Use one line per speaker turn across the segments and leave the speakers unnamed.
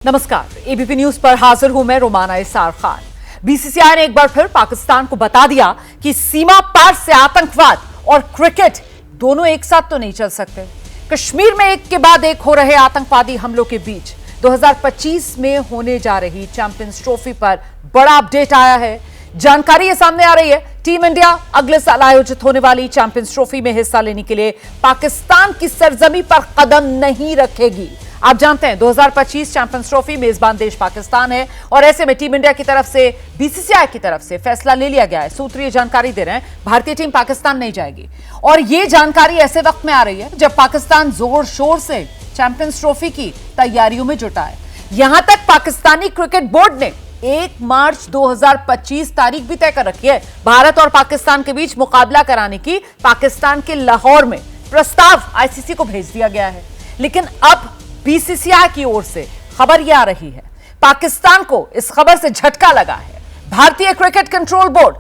नमस्कार, ABP news पर हाजिर हूं मैं रोमाना इसार खान। बीसीसीआई ने एक बार फिर पाकिस्तान को बता दिया कि सीमा पार से आतंकवाद और क्रिकेट दोनों एक साथ तो नहीं चल सकते। कश्मीर में एक के बाद एक हो रहे आतंकवादी हमलों के बीच 2025 में होने जा रही चैंपियंस ट्रॉफी पर बड़ा अपडेट आया है। जानकारी ये सामने आ रही है, टीम इंडिया अगले साल आयोजित होने वाली चैंपियंस ट्रॉफी में हिस्सा लेने के लिए पाकिस्तान की सरजमी पर कदम नहीं रखेगी। आप जानते हैं 2025 चैंपियंस ट्रॉफी मेजबान देश पाकिस्तान है और ऐसे में टीम इंडिया की तरफ से बीसीसीआई की तरफ से फैसला ले लिया गया है। सूत्र ये जानकारी दे रहे हैं, भारतीय टीम पाकिस्तान नहीं जाएगी और ये जानकारी ऐसे वक्त में आ रही है जब पाकिस्तान जोर शोर से चैंपियंस ट्रॉफी की तैयारियों में जुटा है। यहां तक पाकिस्तानी क्रिकेट बोर्ड ने 1 मार्च 2025 तारीख भी तय कर रखी है भारत और पाकिस्तान के बीच मुकाबला कराने की। पाकिस्तान के लाहौर में प्रस्ताव आईसीसी को भेज दिया गया है, लेकिन अब बीसीसीआई की ओर से खबर यह आ रही है, पाकिस्तान को इस खबर से झटका लगा है। भारतीय क्रिकेट कंट्रोल बोर्ड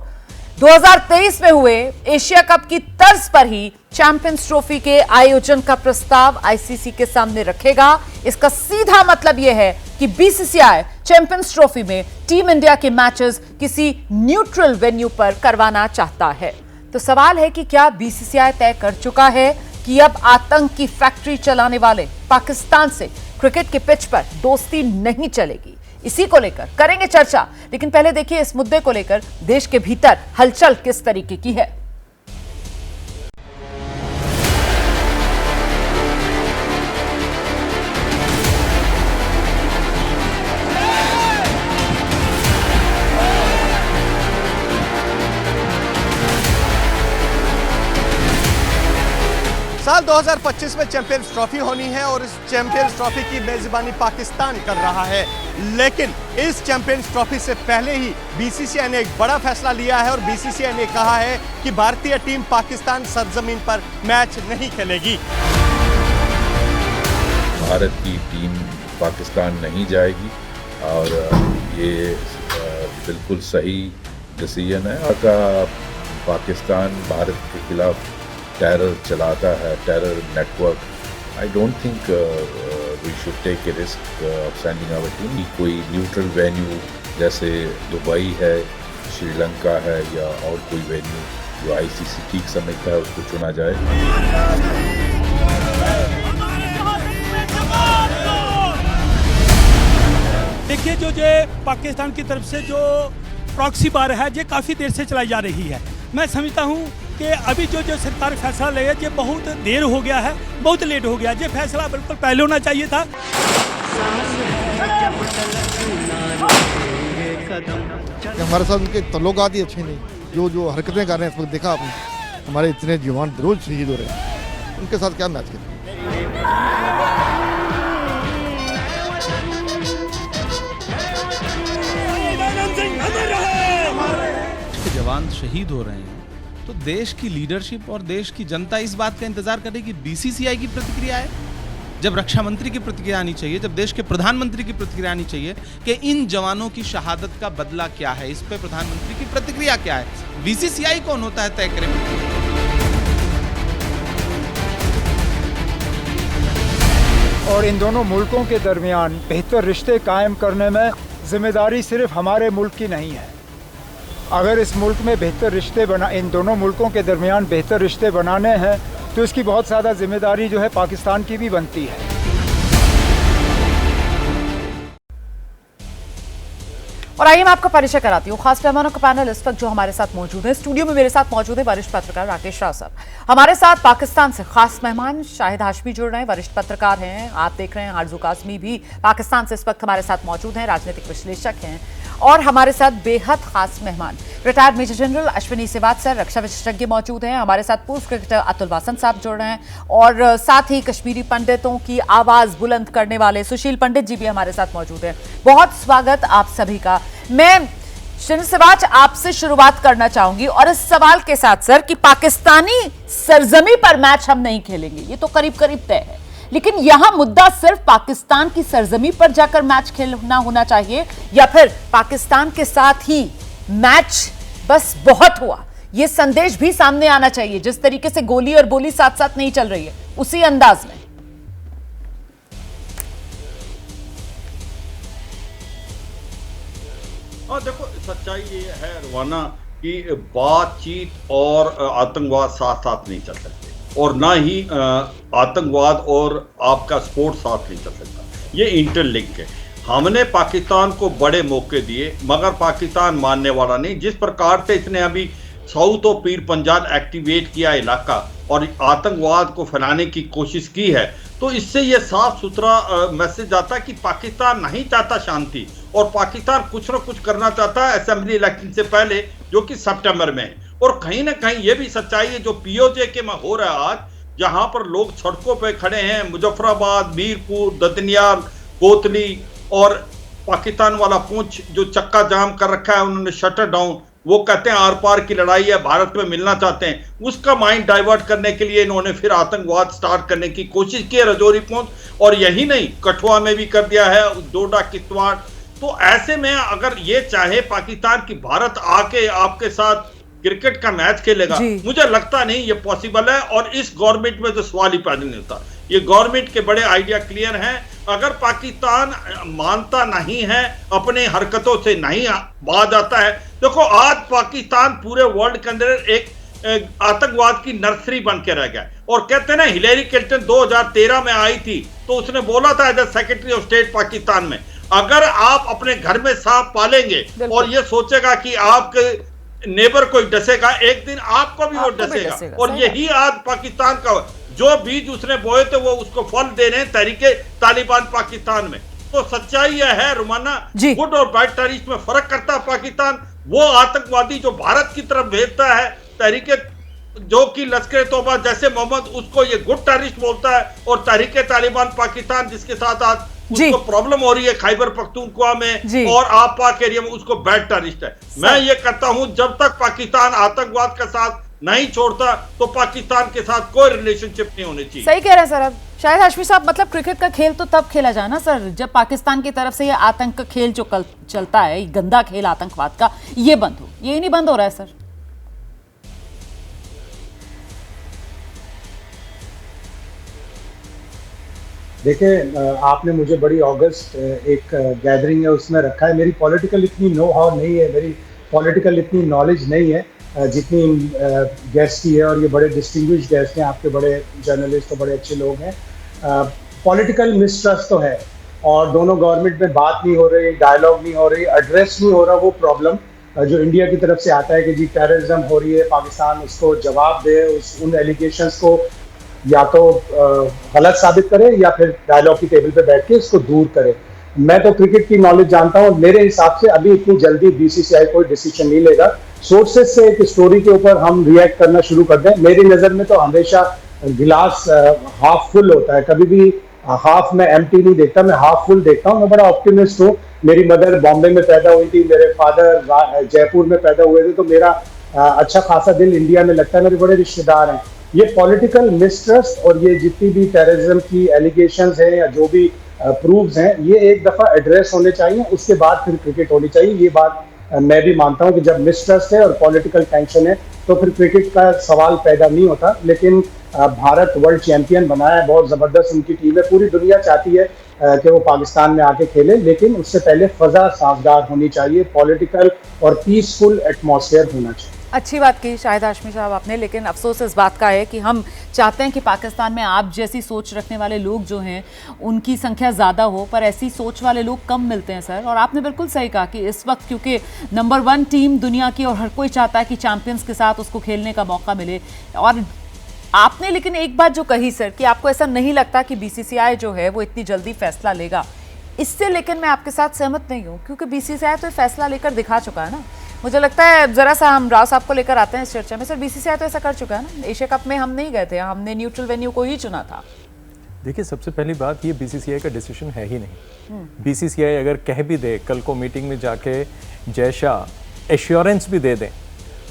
2023 में हुए एशिया कप की तर्ज पर ही चैंपियंस ट्रॉफी के आयोजन का प्रस्ताव आईसीसी के सामने रखेगा। इसका सीधा मतलब यह है कि बीसीसीआई चैंपियंस ट्रॉफी में टीम इंडिया के मैचेस किसी न्यूट्रल वेन्यू पर करवाना चाहता है। तो सवाल है कि क्या बीसीसीआई तय कर चुका है कि अब आतंक की फैक्ट्री चलाने वाले पाकिस्तान से क्रिकेट के पिच पर दोस्ती नहीं चलेगी? इसी को लेकर करेंगे चर्चा, लेकिन पहले देखिए इस मुद्दे को लेकर देश के भीतर हलचल किस तरीके की है।
साल 2025 में चैंपियंस ट्रॉफी होनी है और इस चैंपियंस ट्रॉफी की मेजबानी पाकिस्तान कर रहा है। लेकिन इस चैंपियंस ट्रॉफी से पहले ही बीसीसीआई ने एक बड़ा फैसला लिया है और बीसीसीआई ने कहा है कि भारतीय टीम पाकिस्तान सरजमीन पर मैच नहीं खेलेगी।
भारत की टीम पाकिस्तान नहीं जाएगी और ये बिल्कुल सही डिसीजन है। अगर पाकिस्तान भारत के खिलाफ टेरर चलाता है, terror network, I don't think we should take a risk of sending our team. कोई न्यूट्रल वेन्यू जैसे दुबई है, श्रीलंका है या और कोई वेन्यू जो आईसीसी ठीक समझता है उसको चुना जाए।
देखिए जो पाकिस्तान की तरफ से जो प्रॉक्सी बार है ये काफ़ी देर से चलाई जा रही है। मैं समझता हूँ कि अभी जो सरकार फैसला ले ये बहुत देर हो गया है, बहुत लेट हो गया। ये फैसला बिल्कुल पहले होना चाहिए था।
हमारे साथ उनके तल्लुकात ही अच्छे नहीं, जो हरकतें कर रहे हैं इस वक्त देखा आपने, हमारे इतने जवान रोज शहीद हो रहे हैं, उनके साथ क्या मैच करें।
जवान शहीद हो रहे हैं तो देश की लीडरशिप और देश की जनता इस बात का इंतजार करेगी बीसीसीआई की प्रतिक्रिया है। जब रक्षा मंत्री की प्रतिक्रिया आनी चाहिए, जब देश के प्रधानमंत्री की प्रतिक्रिया आनी चाहिए कि इन जवानों की शहादत का बदला क्या है, इस पे प्रधानमंत्री की प्रतिक्रिया क्या है। बीसीसीआई कौन होता है तय करे?
और इन दोनों मुल्कों के दरमियान बेहतर रिश्ते कायम करने में जिम्मेदारी सिर्फ हमारे मुल्क की नहीं है। अगर इस मुल्क में बेहतर रिश्ते इन दोनों मुल्कों के दरमियान बेहतर रिश्ते बनाने हैं तो इसकी बहुत ज़्यादा जिम्मेदारी जो है पाकिस्तान की भी बनती है।
और आइए मैं आपका परिचय कराती हूँ खास मेहमानों का पैनल इस वक्त जो हमारे साथ मौजूद है। स्टूडियो में मेरे साथ मौजूद है वरिष्ठ पत्रकार राकेश राव साहब। हमारे साथ पाकिस्तान से खास मेहमान शाहिद हाशमी जुड़ रहे हैं, वरिष्ठ पत्रकार हैं। आप देख रहे हैं आरजू कासमी भी पाकिस्तान से इस वक्त हमारे साथ मौजूद हैं, राजनीतिक विश्लेषक हैं। और हमारे साथ बेहद खास मेहमान retired major general Ashwini Srivastava रक्षा विशेषज्ञ मौजूद हैं। हमारे साथ पूर्व क्रिकेटर अतुल वासन साहब जुड़ रहे हैं और साथ ही कश्मीरी पंडितों की आवाज बुलंद करने वाले सुशील पंडित जी भी हमारे साथ मौजूद हैं। बहुत स्वागत आप सभी का। मैं श्रीवास्तव आपसे शुरुआत करना चाहूंगी और इस सवाल के साथ सर कि पाकिस्तानी सरजमी पर मैच हम नहीं खेलेंगे, ये तो करीब करीब तय है, लेकिन यहां मुद्दा सिर्फ पाकिस्तान की सरजमी पर जाकर मैच खेलना होना चाहिए या फिर पाकिस्तान के साथ ही मैच बस बहुत हुआ, ये संदेश भी सामने आना चाहिए। जिस तरीके से गोली और बोली साथ साथ नहीं चल रही है उसी अंदाज में।
हाँ देखो, सच्चाई ये है रवाना कि बातचीत और आतंकवाद साथ साथ नहीं चल सकते, और ना ही आतंकवाद और आपका स्पोर्ट साथ नहीं चल सकता, ये इंटरलिंक है। हमने पाकिस्तान को बड़े मौके दिए मगर पाकिस्तान मानने वाला नहीं। जिस प्रकार से इसने अभी साउथ और पीर पंजाब एक्टिवेट किया इलाका और आतंकवाद को फैलाने की कोशिश की है, तो इससे ये साफ सुथरा मैसेज आता है कि पाकिस्तान नहीं चाहता शांति, और पाकिस्तान कुछ ना कुछ करना चाहता है असेंबली इलेक्शन से पहले, जो कि सितंबर में है। और कहीं ना कहीं ये भी सच्चाई है जो पीओजे के में हो रहा है आज, जहां पर लोग सड़कों पे खड़े हैं, मुजफ्फराबाद, मीरपुर, ददनियाल, कोतली, और पाकिस्तान वाला पूंछ जो चक्का जाम कर रखा है उन्होंने शटर डाउन, वो कहते हैं आर पार की लड़ाई है, भारत में मिलना चाहते हैं, उसका माइंड डाइवर्ट करने के लिए इन्होंने फिर आतंकवाद स्टार्ट करने की कोशिश की है रजौरी पहुंच, और यही नहीं कठुआ में भी कर दिया है, डोडा किश्तवाड़। तो ऐसे में अगर ये चाहे पाकिस्तान की भारत आके आपके साथ क्रिकेट का मैच खेलेगा, मुझे लगता नहीं ये पॉसिबल है। और इस गवर्नमेंट में तो सवाल ही पैदा नहीं होता। ये गवर्नमेंट के बड़े आइडिया क्लियर हैं। अगर पाकिस्तान मानता नहीं है, अपने हरकतों से नहीं बाज आता है, देखो आज पाकिस्तान पूरे वर्ल्ड के अंदर एक आतंकवाद की नर्सरी बन के रह गया। और कहते हैं ना, हिलेरी क्लिंटन 2013 में आई थी तो उसने बोला था as secretary of state Pakistan में, अगर आप अपने घर में सांप पालेंगे और ये सोचेगा कि आपके नेबर कोई डसेगा, एक दिन आपको भी वो डसेगा। और यही आज पाकिस्तान का जो बीज उसने बोए थे वो उसको फल दे रहे हैं तहरीके तालिबान पाकिस्तान में। तो सच्चाई यह है रुमाना, गुड और बैड टेररिस्ट में फर्क करता है पाकिस्तान। वो आतंकवादी जो भारत की तरफ भेजता है तहरीके, जो कि लश्कर तौबा जैसे मोहम्मद, उसको ये गुड टेररिस्ट बोलता है, और तहरीके तालिबान पाकिस्तान जिसके साथ आज उसको प्रॉब्लम हो रही है खैबर पख्तूनख्वा में और आप पाक एरिया में, उसको बैड टेररिस्ट है। मैं ये कहता हूं जब तक पाकिस्तान आतंकवाद का साथ नहीं छोड़ता तो पाकिस्तान के साथ कोई रिलेशनशिप नहीं होनी चाहिए।
सही कह रहे हैं सर। अब शायद हाशमी साहब, मतलब क्रिकेट का खेल तो तब खेला जाए ना सर जब पाकिस्तान की तरफ से ये आतंक का खेल जो कल चलता है, गंदा खेल आतंकवाद का, ये बंद हो। ये नहीं बंद हो रहा है सर।
देखिए, आपने मुझे बड़ी ऑगस्ट एक गैदरिंग है उसमें रखा है। मेरी पॉलिटिकल इतनी नो हाउ नहीं है, मेरी पॉलिटिकल इतनी नॉलेज नहीं है जितनी गेस्ट की है, और ये बड़े डिस्टिंग्विश्ड गेस्ट हैं, आपके बड़े जर्नलिस्ट तो बड़े अच्छे लोग हैं। पॉलिटिकल मिसट्रस्ट तो है, और दोनों गवर्नमेंट में बात नहीं हो रही, डायलॉग नहीं हो रही, एड्रेस नहीं हो रहा वो प्रॉब्लम जो इंडिया की तरफ से आता है कि जी टेररिज्म हो रही है, पाकिस्तान उसको जवाब दे, उन एलिगेशंस को या तो गलत साबित करे या फिर डायलॉग की टेबल पे बैठ के इसको दूर करे। मैं तो क्रिकेट की नॉलेज जानता हूँ, मेरे हिसाब से अभी इतनी जल्दी बीसीसीआई कोई डिसीजन नहीं लेगा। सोर्सेज से एक स्टोरी के ऊपर हम रिएक्ट करना शुरू कर दें, मेरी नज़र में तो हमेशा गिलास हाफ फुल होता है, कभी भी हाफ में एम्प्टी नहीं देखता, मैं हाफ फुल देखता हूँ। मैं बड़ा ऑप्टिमिस्ट हूँ। मेरी मदर बॉम्बे में पैदा हुई थी, मेरे फादर जयपुर में पैदा हुए थे, तो मेरा अच्छा खासा दिल इंडिया में लगता है, मेरे बड़े रिश्तेदार हैं। ये पॉलिटिकल मिसट्रस्ट और ये जितनी भी टेररिज्म की एलिगेशंस हैं या जो भी प्रूव्स हैं, ये एक दफ़ा एड्रेस होने चाहिए, उसके बाद फिर क्रिकेट होनी चाहिए। ये बात मैं भी मानता हूं कि जब मिसट्रस्ट है और पॉलिटिकल टेंशन है तो फिर क्रिकेट का सवाल पैदा नहीं होता। लेकिन भारत वर्ल्ड चैंपियन बना है, बहुत ज़बरदस्त उनकी टीम है, पूरी दुनिया चाहती है कि वो पाकिस्तान में आके खेले, लेकिन उससे पहले फ़ज़ा साजगार होनी चाहिए, पॉलिटिकल और पीसफुल एटमॉस्फेयर होना चाहिए।
अच्छी बात की शाहिद हाशमी साहब आपने, लेकिन अफसोस इस बात का है कि हम चाहते हैं कि पाकिस्तान में आप जैसी सोच रखने वाले लोग जो हैं उनकी संख्या ज़्यादा हो, पर ऐसी सोच वाले लोग कम मिलते हैं सर। और आपने बिल्कुल सही कहा कि इस वक्त क्योंकि नंबर 1 टीम दुनिया की और हर कोई चाहता है कि चैंपियंस के साथ उसको खेलने का मौका मिले। और आपने लेकिन एक बात जो कही सर कि आपको ऐसा नहीं लगता कि बीसीसीआई जो है वो इतनी जल्दी फैसला लेगा, इससे लेकिन मैं आपके साथ सहमत नहीं हूँ, क्योंकि बीसीसीआई तो फैसला लेकर दिखा चुका है ना। मुझे लगता है जरा सा हम राव साहब को लेकर आते हैं इस चर्चा में। सर बीसीसीआई तो ऐसा कर चुका है ना, एशिया कप में हम नहीं गए थे, हमने न्यूट्रल वेन्यू को ही चुना था।
देखिए, सबसे पहली बात ये बीसीसीआई का डिसीजन है ही नहीं। बीसीसीआई अगर कह भी दे, कल को मीटिंग में जाके जयशा एश्योरेंस भी दे दें,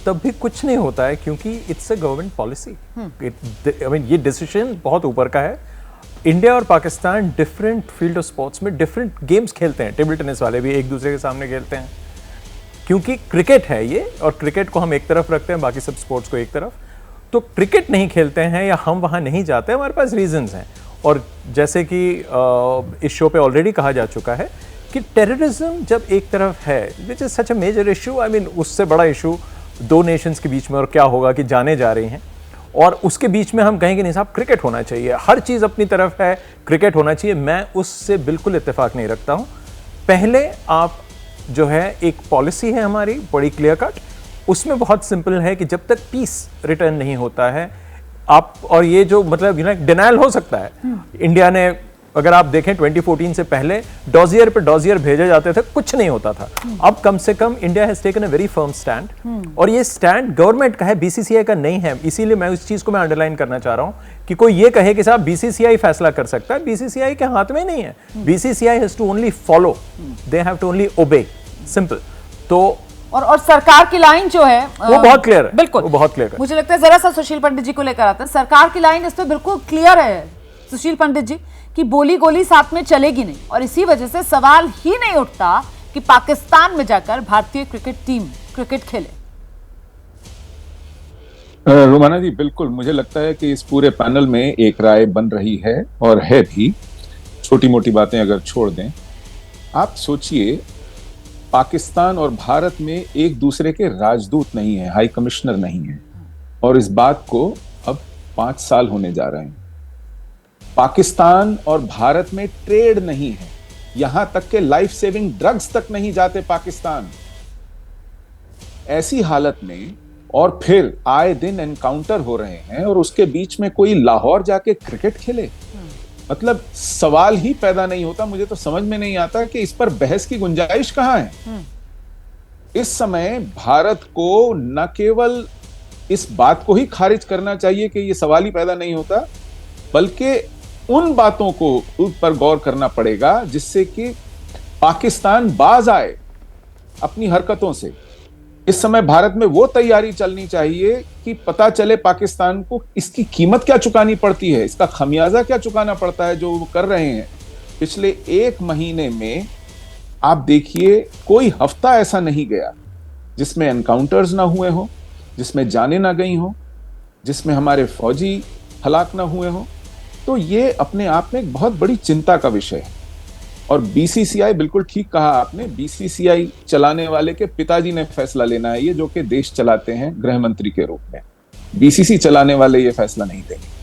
तब भी कुछ नहीं होता है, क्योंकि it's a government policy. I mean ये डिसीजन बहुत ऊपर का है। इंडिया और Pakistan different field of sports में डिफरेंट गेम्स खेलते हैं। टेबल टेनिस वाले भी एक दूसरे के सामने खेलते हैं, क्योंकि क्रिकेट है ये, और क्रिकेट को हम एक तरफ रखते हैं, बाकी सब स्पोर्ट्स को एक तरफ। तो क्रिकेट नहीं खेलते हैं या हम वहाँ नहीं जाते हैं, हमारे पास रीजंस हैं। और जैसे कि इस शो पे ऑलरेडी कहा जा चुका है कि टेररिज्म जब एक तरफ है, which is such a major issue, I mean उससे बड़ा इशू दो नेशंस के बीच में और क्या होगा कि जाने जा रही हैं, और उसके बीच में हम कहेंगे नहीं साहब क्रिकेट होना चाहिए, हर चीज़ अपनी तरफ है, क्रिकेट होना चाहिए, मैं उससे बिल्कुल इत्तेफाक नहीं रखता हूँ। पहले आप जो है एक पॉलिसी है हमारी बड़ी क्लियर कट, उसमें बहुत सिंपल है कि जब तक पीस रिटर्न नहीं होता है आप, और ये जो मतलब डिनायल हो सकता है, इंडिया ने अगर आप देखें 2014 से पहले डॉजियर पे डॉजियर भेजे जाते थे, कुछ नहीं होता था। अब कम से कम India has taken a very firm stand, और ये स्टैंड गवर्नमेंट का है, बीसीसीआई का नहीं है। इसीलिए मैं उस चीज को मैं अंडरलाइन करना चाह रहा हूं कि कोई ये कहे कि साहब बीसीसीआई फैसला कर सकता है, बीसीसीआई के हाथ में नहीं है। BCCI has to only follow, they have to only obey, simple. तो
और सरकार की लाइन जो है
वो बहुत क्लियर है,
बिल्कुल
वो बहुत क्लियर है।
मुझे लगता है जरा सा सुशील पंडित जी को लेकर आते हैं। सरकार की लाइन इस पे बिल्कुल क्लियर है सुशील पंडित जी कि बोली गोली साथ में चलेगी नहीं, और इसी वजह से सवाल ही नहीं उठता कि पाकिस्तान में जाकर भारतीय क्रिकेट टीम क्रिकेट खेले।
रोमाना जी, बिल्कुल मुझे लगता है कि इस पूरे पैनल में एक राय बन रही है, और है भी। छोटी मोटी बातें अगर छोड़ दें, आप सोचिए पाकिस्तान और भारत में एक दूसरे के राजदूत नहीं है, हाई कमिश्नर नहीं है, और इस बात को अब 5 साल होने जा रहे हैं। पाकिस्तान और भारत में ट्रेड नहीं है, यहां तक के लाइफ सेविंग ड्रग्स तक नहीं जाते पाकिस्तान। ऐसी हालत में और फिर आए दिन एनकाउंटर हो रहे हैं, और उसके बीच में कोई लाहौर जाके क्रिकेट खेले, मतलब सवाल ही पैदा नहीं होता। मुझे तो समझ में नहीं आता कि इस पर बहस की गुंजाइश कहां है। इस समय भारत को न केवल इस बात को ही खारिज करना चाहिए कि यह सवाल ही पैदा नहीं होता, बल्कि उन बातों को पर गौर करना पड़ेगा जिससे कि पाकिस्तान बाज आए अपनी हरकतों से। इस समय भारत में वो तैयारी चलनी चाहिए कि पता चले पाकिस्तान को इसकी कीमत क्या चुकानी पड़ती है, इसका खमियाजा क्या चुकाना पड़ता है जो वो कर रहे हैं। पिछले 1 महीने में आप देखिए कोई हफ्ता ऐसा नहीं गया जिसमें एनकाउंटर्स ना हुए हो, जिसमें जाने ना गई हो, जिसमें हमारे फौजी हलाक ना हुए हो। तो ये अपने आप में एक बहुत बड़ी चिंता का विषय है। और बीसीसीआई, बिल्कुल ठीक कहा आपने, बीसीसीआई चलाने वाले के पिताजी ने फैसला लेना है, ये जो कि देश चलाते हैं गृह मंत्री के रूप में। बीसीसी चलाने वाले ये फैसला नहीं देंगे।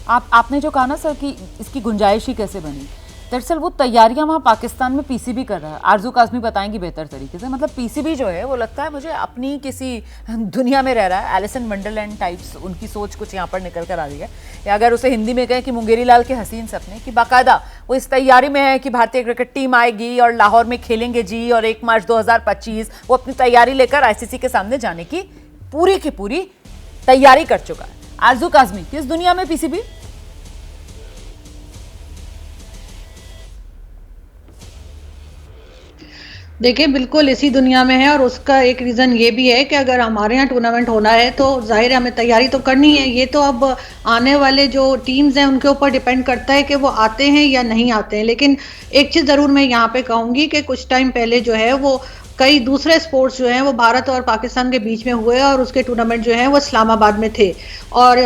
आपने जो कहा ना सर कि इसकी गुंजाइश ही कैसे बनी, दरअसल वो तैयारियां वहां पाकिस्तान में पीसीबी कर रहा है। आरजू काज़मी बताएंगी बेहतर तरीके से। मतलब पीसीबी जो है वो लगता है मुझे अपनी किसी दुनिया में रह रहा है, एलिस इन वंडरलैंड टाइप्स उनकी सोच कुछ यहाँ पर निकल कर आ रही है। या अगर उसे हिंदी में कहें कि मुंगेरी लाल के हसीन सपने, कि बाकायदा वो इस तैयारी में है कि भारतीय क्रिकेट टीम आएगी और लाहौर में खेलेंगे जी, और 1 मार्च 2025 वो अपनी तैयारी लेकर आईसीसी के सामने जाने की पूरी तैयारी कर चुका है। आरजू काज़मी, किस दुनिया में पीसीबी?
देखिए बिल्कुल इसी दुनिया में है, और उसका एक रीज़न ये भी है कि अगर हमारे यहाँ टूर्नामेंट होना है तो जाहिर है हमें तैयारी तो करनी है। ये तो अब आने वाले जो टीम्स हैं उनके ऊपर डिपेंड करता है कि वो आते हैं या नहीं आते हैं। लेकिन एक चीज़ ज़रूर मैं यहाँ पे कहूँगी कि कुछ टाइम पहले जो है वो कई दूसरे स्पोर्ट्स जो हैं वो भारत और पाकिस्तान के बीच में हुए, और उसके टूर्नामेंट जो हैं वो इस्लामाबाद में थे। और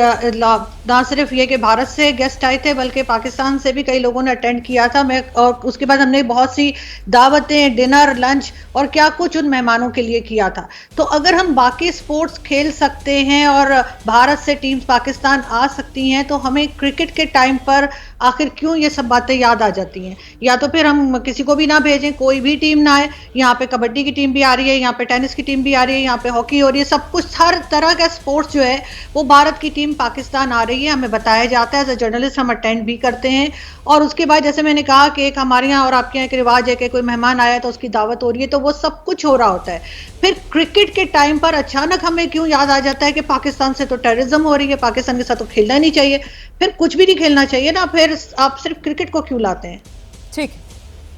ना सिर्फ ये कि भारत से गेस्ट आए थे बल्कि पाकिस्तान से भी कई लोगों ने अटेंड किया था। और उसके बाद हमने बहुत सी दावतें, डिनर, लंच और क्या कुछ उन मेहमानों के लिए किया था। तो अगर हम बाकी स्पोर्ट्स खेल सकते हैं और भारत से टीम्स पाकिस्तान आ सकती हैं, तो हमें क्रिकेट के टाइम पर आखिर क्यों ये सब बातें याद आ जाती हैं। या तो फिर हम किसी को भी ना भेजें, कोई भी टीम ना आए। यहाँ पे कबड्डी की टीम भी आ रही है, यहाँ पे टेनिस की टीम भी आ रही है, यहाँ पे हॉकी हो रही है, सब कुछ हर तरह का स्पोर्ट्स जो है वो भारत की टीम पाकिस्तान आ रही है। हमें बताया जाता है, एज ए जर्नलिस्ट हम अटेंड भी करते हैं। और उसके बाद जैसे मैंने कहा कि एक हमारे यहाँ और आपके यहाँ एक रिवाज है कि कोई मेहमान आया तो उसकी दावत हो रही है, तो वो सब कुछ हो रहा होता है। फिर क्रिकेट के टाइम पर अचानक हमें क्यों याद आ जाता है कि पाकिस्तान से तो टेररिज्म हो रही है, पाकिस्तान के साथ तो खेलना नहीं चाहिए, फिर कुछ भी नहीं खेलना चाहिए ना, फिर आप सिर्फ क्रिकेट को क्यों लाते हैं।
ठीक है,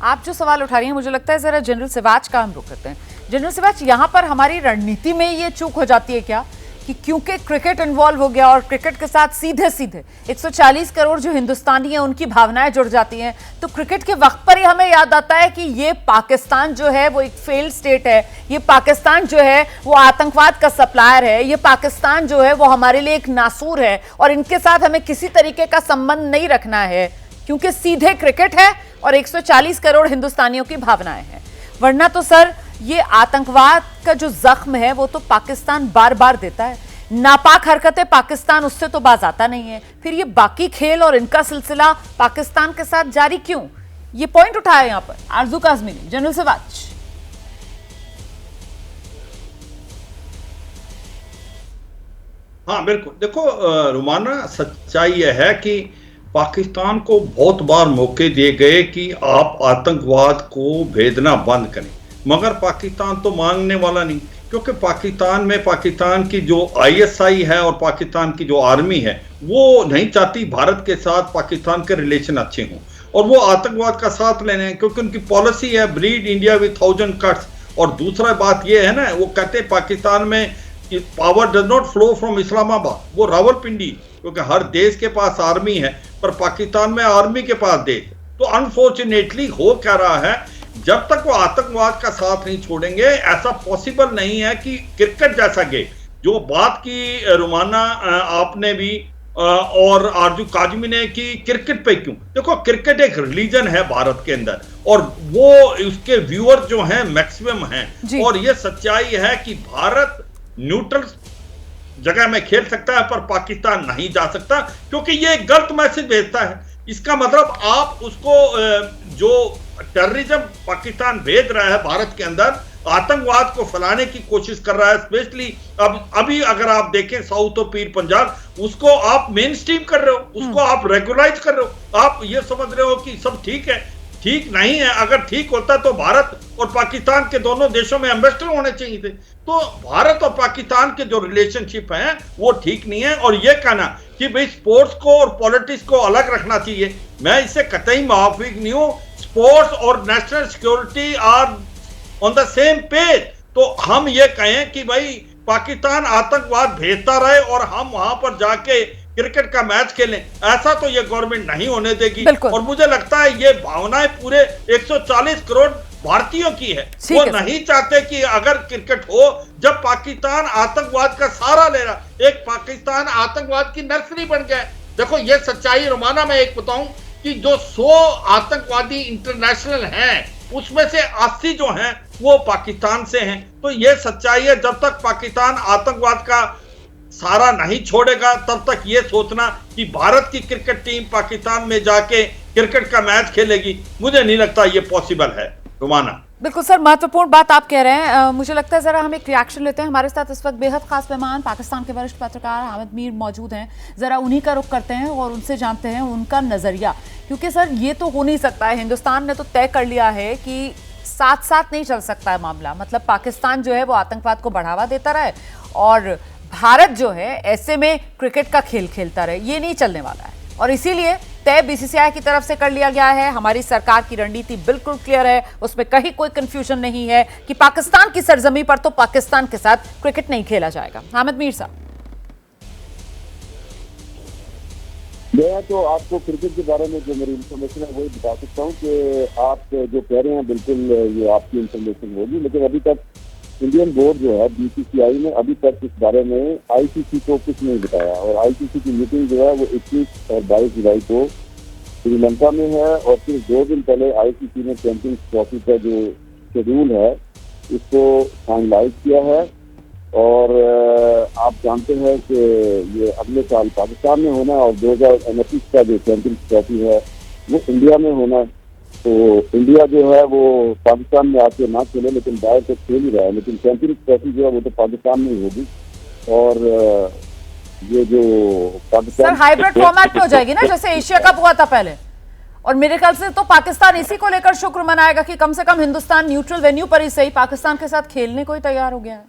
आप जो सवाल उठा रही हैं, मुझे लगता है जरा जनरल सिवाच का हम रुख करते हैं। जनरल सिवाच, यहाँ पर हमारी रणनीति में ये चूक हो जाती है क्या कि क्योंकि क्रिकेट इन्वॉल्व हो गया और क्रिकेट के साथ सीधे 140 करोड़ जो हिंदुस्तानी हैं उनकी भावनाएं जुड़ जाती हैं, तो क्रिकेट के वक्त पर ही हमें याद आता है कि ये पाकिस्तान जो है वो एक फेल्ड स्टेट है, ये पाकिस्तान जो है वो आतंकवाद का सप्लायर है, ये पाकिस्तान जो है वो हमारे लिए एक नासूर है और इनके साथ हमें किसी तरीके का संबंध नहीं रखना है, क्योंकि सीधे क्रिकेट है और 140 करोड़ हिंदुस्तानियों की भावनाएं हैं। वरना तो सर ये आतंकवाद का जो जख्म है वो तो पाकिस्तान बार बार देता है। नापाक हरकतें पाकिस्तान उससे तो बाज आता नहीं है, फिर ये बाकी खेल और इनका सिलसिला पाकिस्तान के साथ जारी क्यों? ये पॉइंट उठाया यहां पर आरजू काज़मी ने, जनरल से वाच।
हाँ बिल्कुल, देखो रुमाना, सच्चाई यह है कि पाकिस्तान को बहुत बार मौके दिए गए कि आप आतंकवाद को भेजना बंद करें, मगर पाकिस्तान तो मांगने वाला नहीं, क्योंकि पाकिस्तान में पाकिस्तान की जो ISI है और पाकिस्तान की जो आर्मी है वो नहीं चाहती भारत के साथ पाकिस्तान के रिलेशन अच्छे हों, और वो आतंकवाद का साथ लेने हैं, क्योंकि उनकी पॉलिसी है ब्रीड इंडिया विथ 1000 कट्स। और दूसरा बात ये है ना, वो कहते हैं पाकिस्तान में power does not flow from Islamabad, वो रावलपिंडी, क्योंकि हर देश के पास आर्मी है पर पाकिस्तान में आर्मी के पास देश। तो अनफॉर्चुनेटली हो क्या रहा है, जब तक वो आतंकवाद का साथ नहीं छोड़ेंगे ऐसा पॉसिबल नहीं है कि क्रिकेट जैसा गेम, जो बात की रुमाना आपने भी और आरजू काज़मी ने की क्रिकेट पे, क्यों? देखो क्रिकेट एक रिलीजन है भारत के अंदर और वो उसके व्यूअर जो हैं मैक्सिमम हैं, और ये सच्चाई है कि भारत न्यूट्रल जगह में खेल सकता है पर पाकिस्तान नहीं जा सकता, क्योंकि ये एक गलत मैसेज भेजता है। इसका मतलब आप उसको जो टेररिज्म पाकिस्तान भेज रहा है भारत के अंदर, आतंकवाद को फैलाने की कोशिश कर रहा है, स्पेशली अभी अगर आप देखें साउथ ऑफ पीर पंजाब, उसको आप मेन स्ट्रीम कर रहे हो, उसको आप रेगुलाइज कर रहे हो, आप ये समझ रहे हो कि सब ठीक है। ठीक नहीं है। अगर ठीक होता तो भारत और पाकिस्तान के दोनों देशों में एम्बेसडर होने चाहिए थे। तो भारत और पाकिस्तान के जो रिलेशनशिप है वो ठीक नहीं है। और ये कहना कि भाई स्पोर्ट्स को और पॉलिटिक्स को अलग रखना चाहिए, मैं इससे कतई मुवाफिक नहीं हूं। स्पोर्ट्स और national security are on the same page. तो हम ये कहें कि भाई पाकिस्तान आतंकवाद भेजता रहे और हम वहां पर जाके क्रिकेट का मैच खेलें, ऐसा तो ये गवर्नमेंट नहीं होने देगी। और मुझे लगता है ये भावनाएं पूरे 140 करोड़ भारतीयों की है। वो नहीं चाहते कि अगर क्रिकेट हो, जब पाकिस्तान आतंकवाद का सहारा ले रहा, एक पाकिस्तान आतंकवाद की नर्सरी बन गया। देखो ये सच्चाई रोमाना, मैं एक बताऊं कि जो 100 आतंकवादी इंटरनेशनल हैं उसमें से 80 जो हैं वो पाकिस्तान से हैं। तो ये सच्चाई है, जब तक पाकिस्तान आतंकवाद का सारा नहीं छोड़ेगा तब तक ये सोचना कि भारत की क्रिकेट टीम पाकिस्तान में जाके क्रिकेट का मैच खेलेगी, मुझे नहीं लगता ये पॉसिबल है। रुमाना,
बिल्कुल सर, महत्वपूर्ण बात आप कह रहे हैं। मुझे लगता है जरा हम एक रिएक्शन लेते हैं। हमारे साथ इस वक्त बेहद खास मेहमान पाकिस्तान के वरिष्ठ पत्रकार हामिद मीर मौजूद हैं। जरा उन्हीं का रुख करते हैं और उनसे जानते हैं उनका नजरिया, क्योंकि सर ये तो हो नहीं सकता है, हिंदुस्तान ने तो तय कर लिया है कि साथ साथ नहीं चल सकता है मामला। मतलब पाकिस्तान जो है वो आतंकवाद को बढ़ावा देता रहे और भारत जो है ऐसे में क्रिकेट का खेल खेलता रहे, ये नहीं चलने वाला है। और इसीलिए तय बीसीसीआई की तरफ से कर लिया गया है। हमारी सरकार की रणनीति बिल्कुल क्लियर है, उसमें कहीं कोई कंफ्यूजन नहीं है कि पाकिस्तान की सरजमी पर तो पाकिस्तान के साथ क्रिकेट नहीं खेला जाएगा। हामिद मीर साहब,
मैं तो आपको क्रिकेट के बारे में जो मेरी इन्फॉर्मेशन है वही बता सकता हूँ कि आप जो कह रहे हैं बिल्कुल ये आपकी इन्फॉर्मेशन होगी, लेकिन अभी तक इंडियन बोर्ड जो है बीसीसीआई ने अभी तक इस बारे में आईसीसी को कुछ नहीं बताया। और आईसीसी की मीटिंग जो है वो 21 और 22 जुलाई को श्रीलंका में है। और फिर 2 दिन पहले आईसीसी ने चैंपियंस ट्रॉफी का जो शेड्यूल है इसको फाइनलाइज किया है। और आप जानते हैं कि ये अगले साल पाकिस्तान में होना है और 2029 का जो चैंपियंस ट्रॉफी है वो इंडिया में होना है। तो इंडिया जो है वो पाकिस्तान में आके ना खेले, लेकिन बाहर तो खेल ही रहा है, लेकिन चैंपियंस ट्रॉफी जो है वो तो पाकिस्तान में ही होगी। और ये जो पाकिस्तान
सर हाइब्रिड फॉर्मेट में हो जाएगी ना, जैसे एशिया कप हुआ था पहले। और मेरे ख्याल से तो पाकिस्तान इसी को लेकर शुक्र मनाएगा कि कम से कम हिंदुस्तान न्यूट्रल वेन्यू पर ही सही पाकिस्तान के साथ खेलने को ही तैयार हो गया है।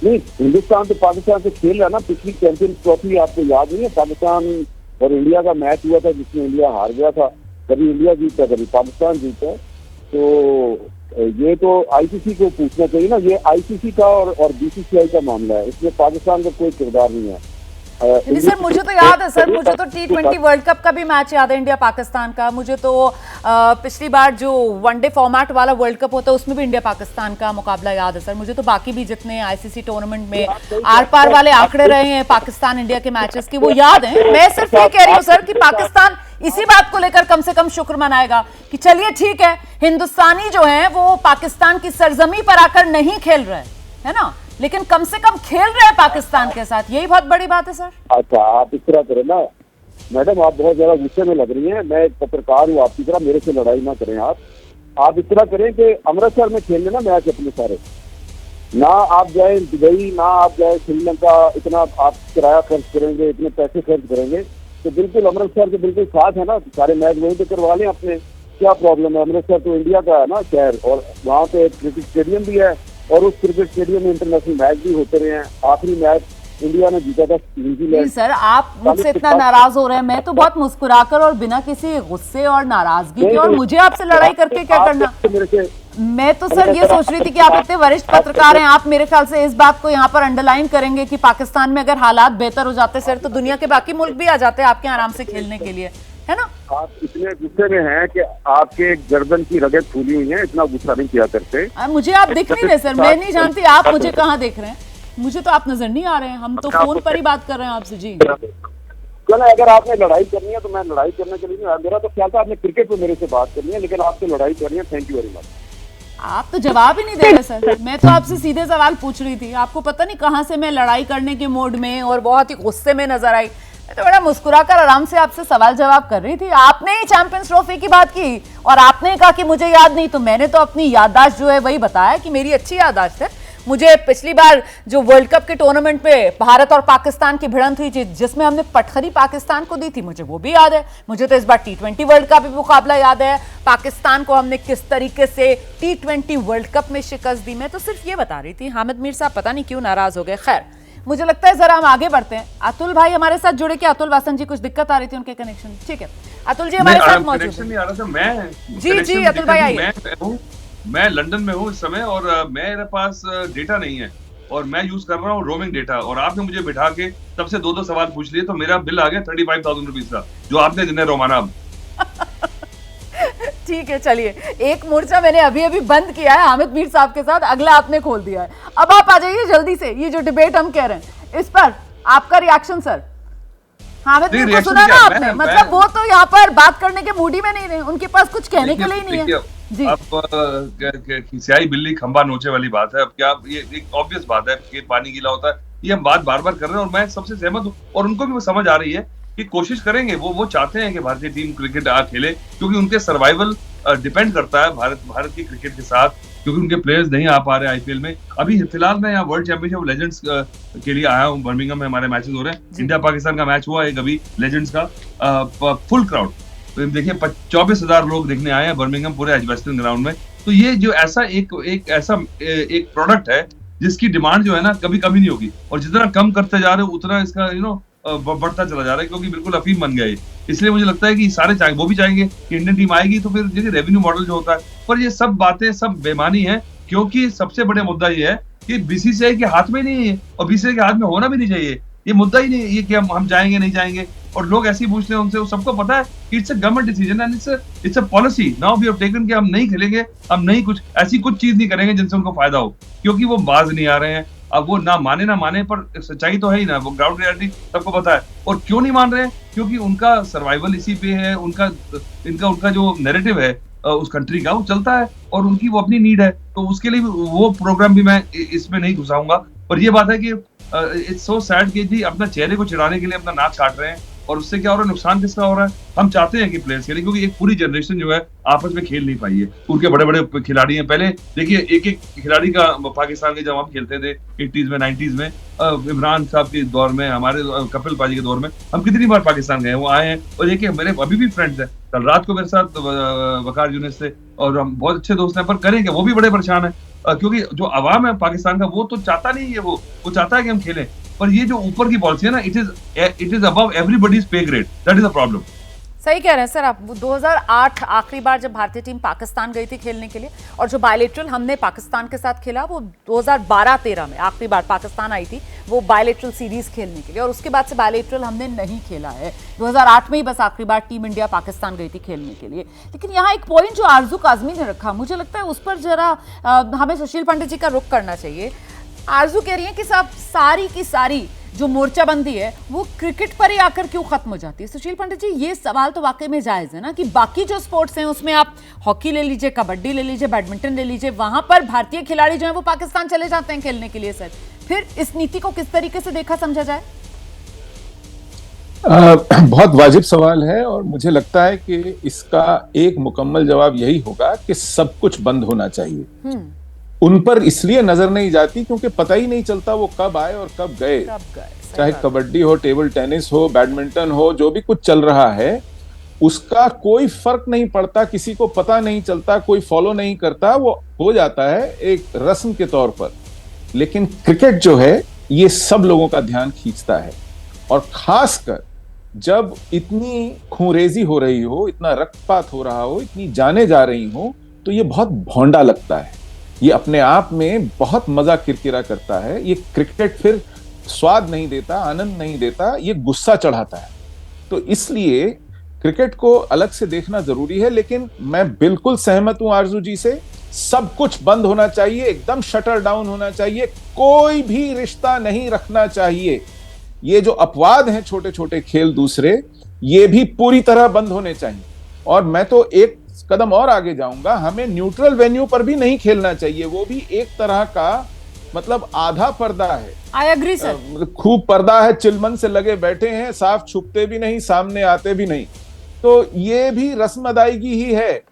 नहीं, हिंदुस्तान तो पाकिस्तान से खेल रहा ना। पिछली चैंपियंस ट्रॉफी आपको याद नहीं है, पाकिस्तान और इंडिया का मैच हुआ था जिसमें इंडिया हार गया था। कभी इंडिया जीता कभी पाकिस्तान जीता। तो ये तो आईसीसी को पूछना चाहिए ना, ये आईसीसी का और बीसीसीआई का मामला है, इसमें पाकिस्तान का कोई किरदार नहीं है।
सर मुझे तो याद है सर, मुझे तो T20 वर्ल्ड कप का भी मैच याद है इंडिया पाकिस्तान का। मुझे तो पिछली बार जो वनडे फॉर्मेट वाला वर्ल्ड कप होता है उसमें भी इंडिया पाकिस्तान का मुकाबला याद है सर। मुझे तो बाकी भी जितने आईसीसी टूर्नामेंट में आर पार वाले आंकड़े रहे हैं पाकिस्तान इंडिया के मैचेस की वो याद है। मैं सिर्फ ये कह रही हूँ सर कि पाकिस्तान इसी बात को लेकर कम से कम शुक्र मनाएगा कि चलिए ठीक है, हिंदुस्तानी जो है वो पाकिस्तान की सरजमी पर आकर नहीं खेल रहे है ना, लेकिन कम से कम खेल रहे हैं पाकिस्तान के साथ, यही बहुत बड़ी बात है सर।
अच्छा, आप इस तरह करें ना मैडम, आप बहुत ज्यादा गुस्से में लग रही हैं। मैं एक पत्रकार हूँ आपकी तरह, मेरे से लड़ाई ना करें आप इस तरह करें कि अमृतसर में खेल लेना मैच अपने सारे, ना आप जाए दुबई, ना आप जाए श्रीलंका, इतना आप किराया खर्च करेंगे, इतने पैसे खर्च करेंगे, तो बिल्कुल अमृतसर के बिल्कुल साथ है ना, सारे मैच वहीं पे करवा लें अपने, क्या प्रॉब्लम है। अमृतसर तो इंडिया का है ना शहर, और वहाँ पे एक क्रिकेट स्टेडियम भी है, और उस क्रिकेट स्टेडियम में इंटरनेशनल मैच भी होते रहे हैं। आखिरी मैच इंडिया ने जीता था न्यूजीलैंड।
सर आप मुझसे इतना नाराज हो रहे हैं, मैं तो बहुत मुस्कुराकर और बिना किसी गुस्से और नाराजगी के, और मुझे आपसे लड़ाई करके क्या करना। मैं तो सर ये सोच रही थी कि आप इतने वरिष्ठ पत्रकार हैं, आप मेरे ख्याल से इस बात को यहाँ पर अंडरलाइन करेंगे कि पाकिस्तान में अगर हालात बेहतर हो जाते सर, तो दुनिया के बाकी मुल्क भी आ जाते हैं आपके आराम से खेलने के लिए, है ना।
आप इतने गुस्से में हैं कि आपके गर्दन की रगत फूली हुई है, इतना गुस्सा नहीं किया करते।
मुझे आप दिख नहीं रहे सर, मैं नहीं जानती आप मुझे कहाँ देख रहे हैं, मुझे तो आप नजर नहीं आ रहे हैं, हम तो फोन पर ही बात कर रहे हैं आपसे जी।
चलो, अगर आपने लड़ाई करनी है तो मैं लड़ाई करने के लिए, मेरा तो ख्याल था आपने क्रिकेट पे मेरे से बात करनी है, लेकिन आपसे लड़ाई करनी है। Thank you very much.
आप तो जवाब ही नहीं दे रहे सर, मैं तो आपसे सीधे सवाल पूछ रही थी, आपको पता नहीं कहाँ से मैं लड़ाई करने के मोड में और बहुत ही गुस्से में नजर आई। मैं तो बड़ा मुस्कुराकर आराम से आपसे सवाल जवाब कर रही थी। आपने ही चैंपियंस ट्रॉफी की बात की और आपने कहा कि मुझे याद नहीं, तो मैंने तो अपनी याददाश्त जो है वही बताया कि मेरी अच्छी याददाश्त है। मुझे पिछली बार जो वर्ल्ड कप के टूर्नामेंट पे भारत और पाकिस्तान की भिड़ंत हुई थी, जिसमें हमने पटखनी पाकिस्तान को दी थी, मुझे वो भी याद है। मुझे तो इस बार T20 वर्ल्ड कप भी मुकाबला याद है, पाकिस्तान को हमने किस तरीके से T20 वर्ल्ड कप में शिकस्त दी। मैं तो सिर्फ ये बता रही थी। हामिद मीर साहब पता नहीं क्यों नाराज हो गए। खैर, मुझे लगता है जरा हम आगे बढ़ते हैं। अतुल भाई हमारे साथ जुड़े, कि अतुल वासन जी कुछ दिक्कत आ रही थी उनके कनेक्शन, ठीक है अतुल जी हमारे साथ मौजूद हैं। जी अतुल भाई आइए।
मैं लंदन में हूँ इस समय, और मेरे पास डेटा नहीं है, और मैं यूज कर रहा हूँ रोमिंग डेटा, और आपने मुझे बिठा के तब से दो सवाल पूछ लिए, तो मेरा बिल आ गया 35,000 रुपीज का, जो आपने जिन्हें रोमाना अब।
ठीक है, चलिए एक मोर्चा मैंने अभी अभी बंद किया है हामिद मीर साहब के साथ, अगला आपने खोल दिया है। अब आप आ जाइए जल्दी से, ये जो डिबेट हम कह रहे हैं इस पर आपका रिएक्शन सर। हामिद मीर को सुना ना आपने, मतलब वो तो यहाँ पर बात करने के मूड ही में नहीं रहे, उनके पास कुछ कहने के लिए नहीं है जी।
अब खिसियाई बिल्ली खंबा नोचे वाली बात है। अब क्या, ये एक ऑब्वियस बात है कि पानी गीला होता है, ये हम बात बार बार कर रहे हैं, और मैं सबसे सहमत हूँ, और उनको भी समझ आ रही है कि कोशिश करेंगे, वो चाहते हैं कि भारतीय टीम क्रिकेट खेले, क्योंकि उनके सर्वाइवल डिपेंड करता है भारत की क्रिकेट के साथ, क्योंकि उनके प्लेयर्स नहीं आ पा रहे आईपीएल में। अभी फिलहाल मैं यहाँ वर्ल्ड चैंपियनशिप लेजेंड्स के लिए आया हूँ, बर्मिंघम में हमारे मैचेस हो रहे हैं। इंडिया पाकिस्तान का मैच हुआ एक अभी लेजेंड्स का, फुल क्राउड, तो देखिए 24,000 लोग देखने आए हैं बर्मिंघम पूरे एजबेस्टन ग्राउंड में। तो ये जो ऐसा एक प्रोडक्ट है जिसकी डिमांड जो है ना कभी कमी नहीं होगी, और जितना कम करते जा रहे हो उतना इसका बढ़ता चला जा रहा है, क्योंकि बिल्कुल अफीम बन गया है। इसलिए मुझे लगता है कि सारे चाहे वो भी चाहेंगे कि इंडियन टीम आएगी, तो फिर देखिए रेवेन्यू मॉडल जो होता है, पर ये सब बातें सब बेमानी है, क्योंकि सबसे बड़े मुद्दा ये है कि बीसीसीआई के हाथ में नहीं है, और बीसीसीआई के हाथ में होना भी नहीं चाहिए। ये मुद्दा ही नहीं है ये कि हम जाएंगे नहीं जाएंगे, और लोग ऐसे ही पूछते हैं उनसे, सबको पता है कि it's a government decision and it's a policy now we have taken कि हम नहीं खेलेंगे, हम नहीं कुछ ऐसी कुछ चीज नहीं करेंगे जिनसे उनको फायदा हो, क्योंकि वो बाज नहीं आ रहे हैं। अब वो ना माने पर सच्चाई तो है ही ना, वो ग्राउंड रियलिटी सबको पता है। और क्यों नहीं मान रहे हैं? क्योंकि उनका सर्वाइवल इसी पे है, उनका जो नैरेटिव है उस कंट्री का वो चलता है, और उनकी वो अपनी नीड है, तो उसके लिए वो प्रोग्राम भी मैं इसमें नहीं घुसाऊंगा। पर ये बात है कि इट्स सो सैड कि जी अपना चेहरे को चिढ़ाने के लिए अपना नाक काट रहे हैं, और उससे क्या हो रहा है, नुकसान किसका हो रहा है? हम चाहते हैं कि प्लेयर्स खेलें, क्योंकि एक पूरी जनरेशन जो है आपस में खेल नहीं पाई है। उनके बड़े बड़े खिलाड़ी हैं, पहले देखिए एक खिलाड़ी का पाकिस्तान के जब हम खेलते थे 80s में 90s में, इमरान साहब के दौर में, हमारे कपिल पाजी के दौर में, हम कितनी बार पाकिस्तान गए, वो आए हैं। और देखिए मेरे अभी भी फ्रेंड्स हैं, कल रात को मेरे साथ वकार यूनिस थे, और हम बहुत अच्छे दोस्त हैं, पर करेंगे वो भी बड़े परेशान है, क्योंकि जो अवाम है पाकिस्तान का वो तो चाहता नहीं है, वो चाहता है कि हम खेलें, पर ये जो ऊपर की पॉलिसी है ना, इट इज अबव एवरीबॉडीज पे grade, that is the problem.
सही कह रहे हैं सर आप। 2008 आखिरी बार जब भारतीय टीम पाकिस्तान गई थी खेलने के लिए, और जो बायलेटरल हमने पाकिस्तान के साथ खेला वो 2012-13 में आखिरी बार पाकिस्तान आई थी वो बायलेटरल सीरीज खेलने के लिए, और उसके बाद से बायलेटरल हमने नहीं खेला है। 2008 में ही बस आखिरी बार टीम इंडिया पाकिस्तान गई थी खेलने के लिए। लेकिन यहाँ एक पॉइंट जो आरजू काजमी ने रखा, मुझे लगता है उस पर जरा हमें सुशील पंडित जी का रुख करना चाहिए। आरजू कह रही है कि साहब सारी की सारी जो मोर्चाबंदी है वो क्रिकेट पर ही आकर क्यों खत्म हो जाती है? सुशील पंडित जी, ये सवाल तो वाकई में जायज है ना कि बाकी जो स्पोर्ट्स हैं उसमें आप हॉकी ले लीजिए, कबड्डी ले लीजिए, बैडमिंटन ले लीजिए, वहां पर भारतीय खिलाड़ी जो है वो पाकिस्तान चले जाते हैं खेलने के लिए। सर, फिर इस नीति को किस तरीके से देखा समझा जाए?
बहुत वाजिब सवाल है और मुझे लगता है कि इसका एक मुकम्मल जवाब यही होगा कि सब कुछ बंद होना चाहिए। उन पर इसलिए नजर नहीं जाती क्योंकि पता ही नहीं चलता वो कब आए और कब गए। चाहे कबड्डी हो, टेबल टेनिस हो, बैडमिंटन हो, जो भी कुछ चल रहा है उसका कोई फर्क नहीं पड़ता, किसी को पता नहीं चलता, कोई फॉलो नहीं करता, वो हो जाता है एक रस्म के तौर पर। लेकिन क्रिकेट जो है ये सब लोगों का ध्यान खींचता है और खासकर जब इतनी खूंरेजी हो रही हो, इतना रक्तपात हो रहा हो, इतनी जाने जा रही हो, तो ये बहुत भोंडा लगता है। ये अपने आप में बहुत मजा किरकिरा करता है। ये क्रिकेट फिर स्वाद नहीं देता, आनंद नहीं देता, ये गुस्सा चढ़ाता है। तो इसलिए क्रिकेट को अलग से देखना जरूरी है। लेकिन मैं बिल्कुल सहमत हूं आरजू जी से, सब कुछ बंद होना चाहिए, एकदम शटर डाउन होना चाहिए, कोई भी रिश्ता नहीं रखना चाहिए। ये जो अपवाद हैं छोटे छोटे खेल दूसरे, ये भी पूरी तरह बंद होने चाहिए। और मैं तो एक कदम और आगे जाऊंगा, हमें न्यूट्रल वेन्यू पर भी नहीं खेलना चाहिए। वो भी एक तरह का मतलब आधा पर्दा है।
I agree sir.
खूब पर्दा है, चिलमन से लगे बैठे हैं, साफ छुपते भी नहीं, सामने आते भी नहीं। तो ये भी रस्म अदायगी ही है।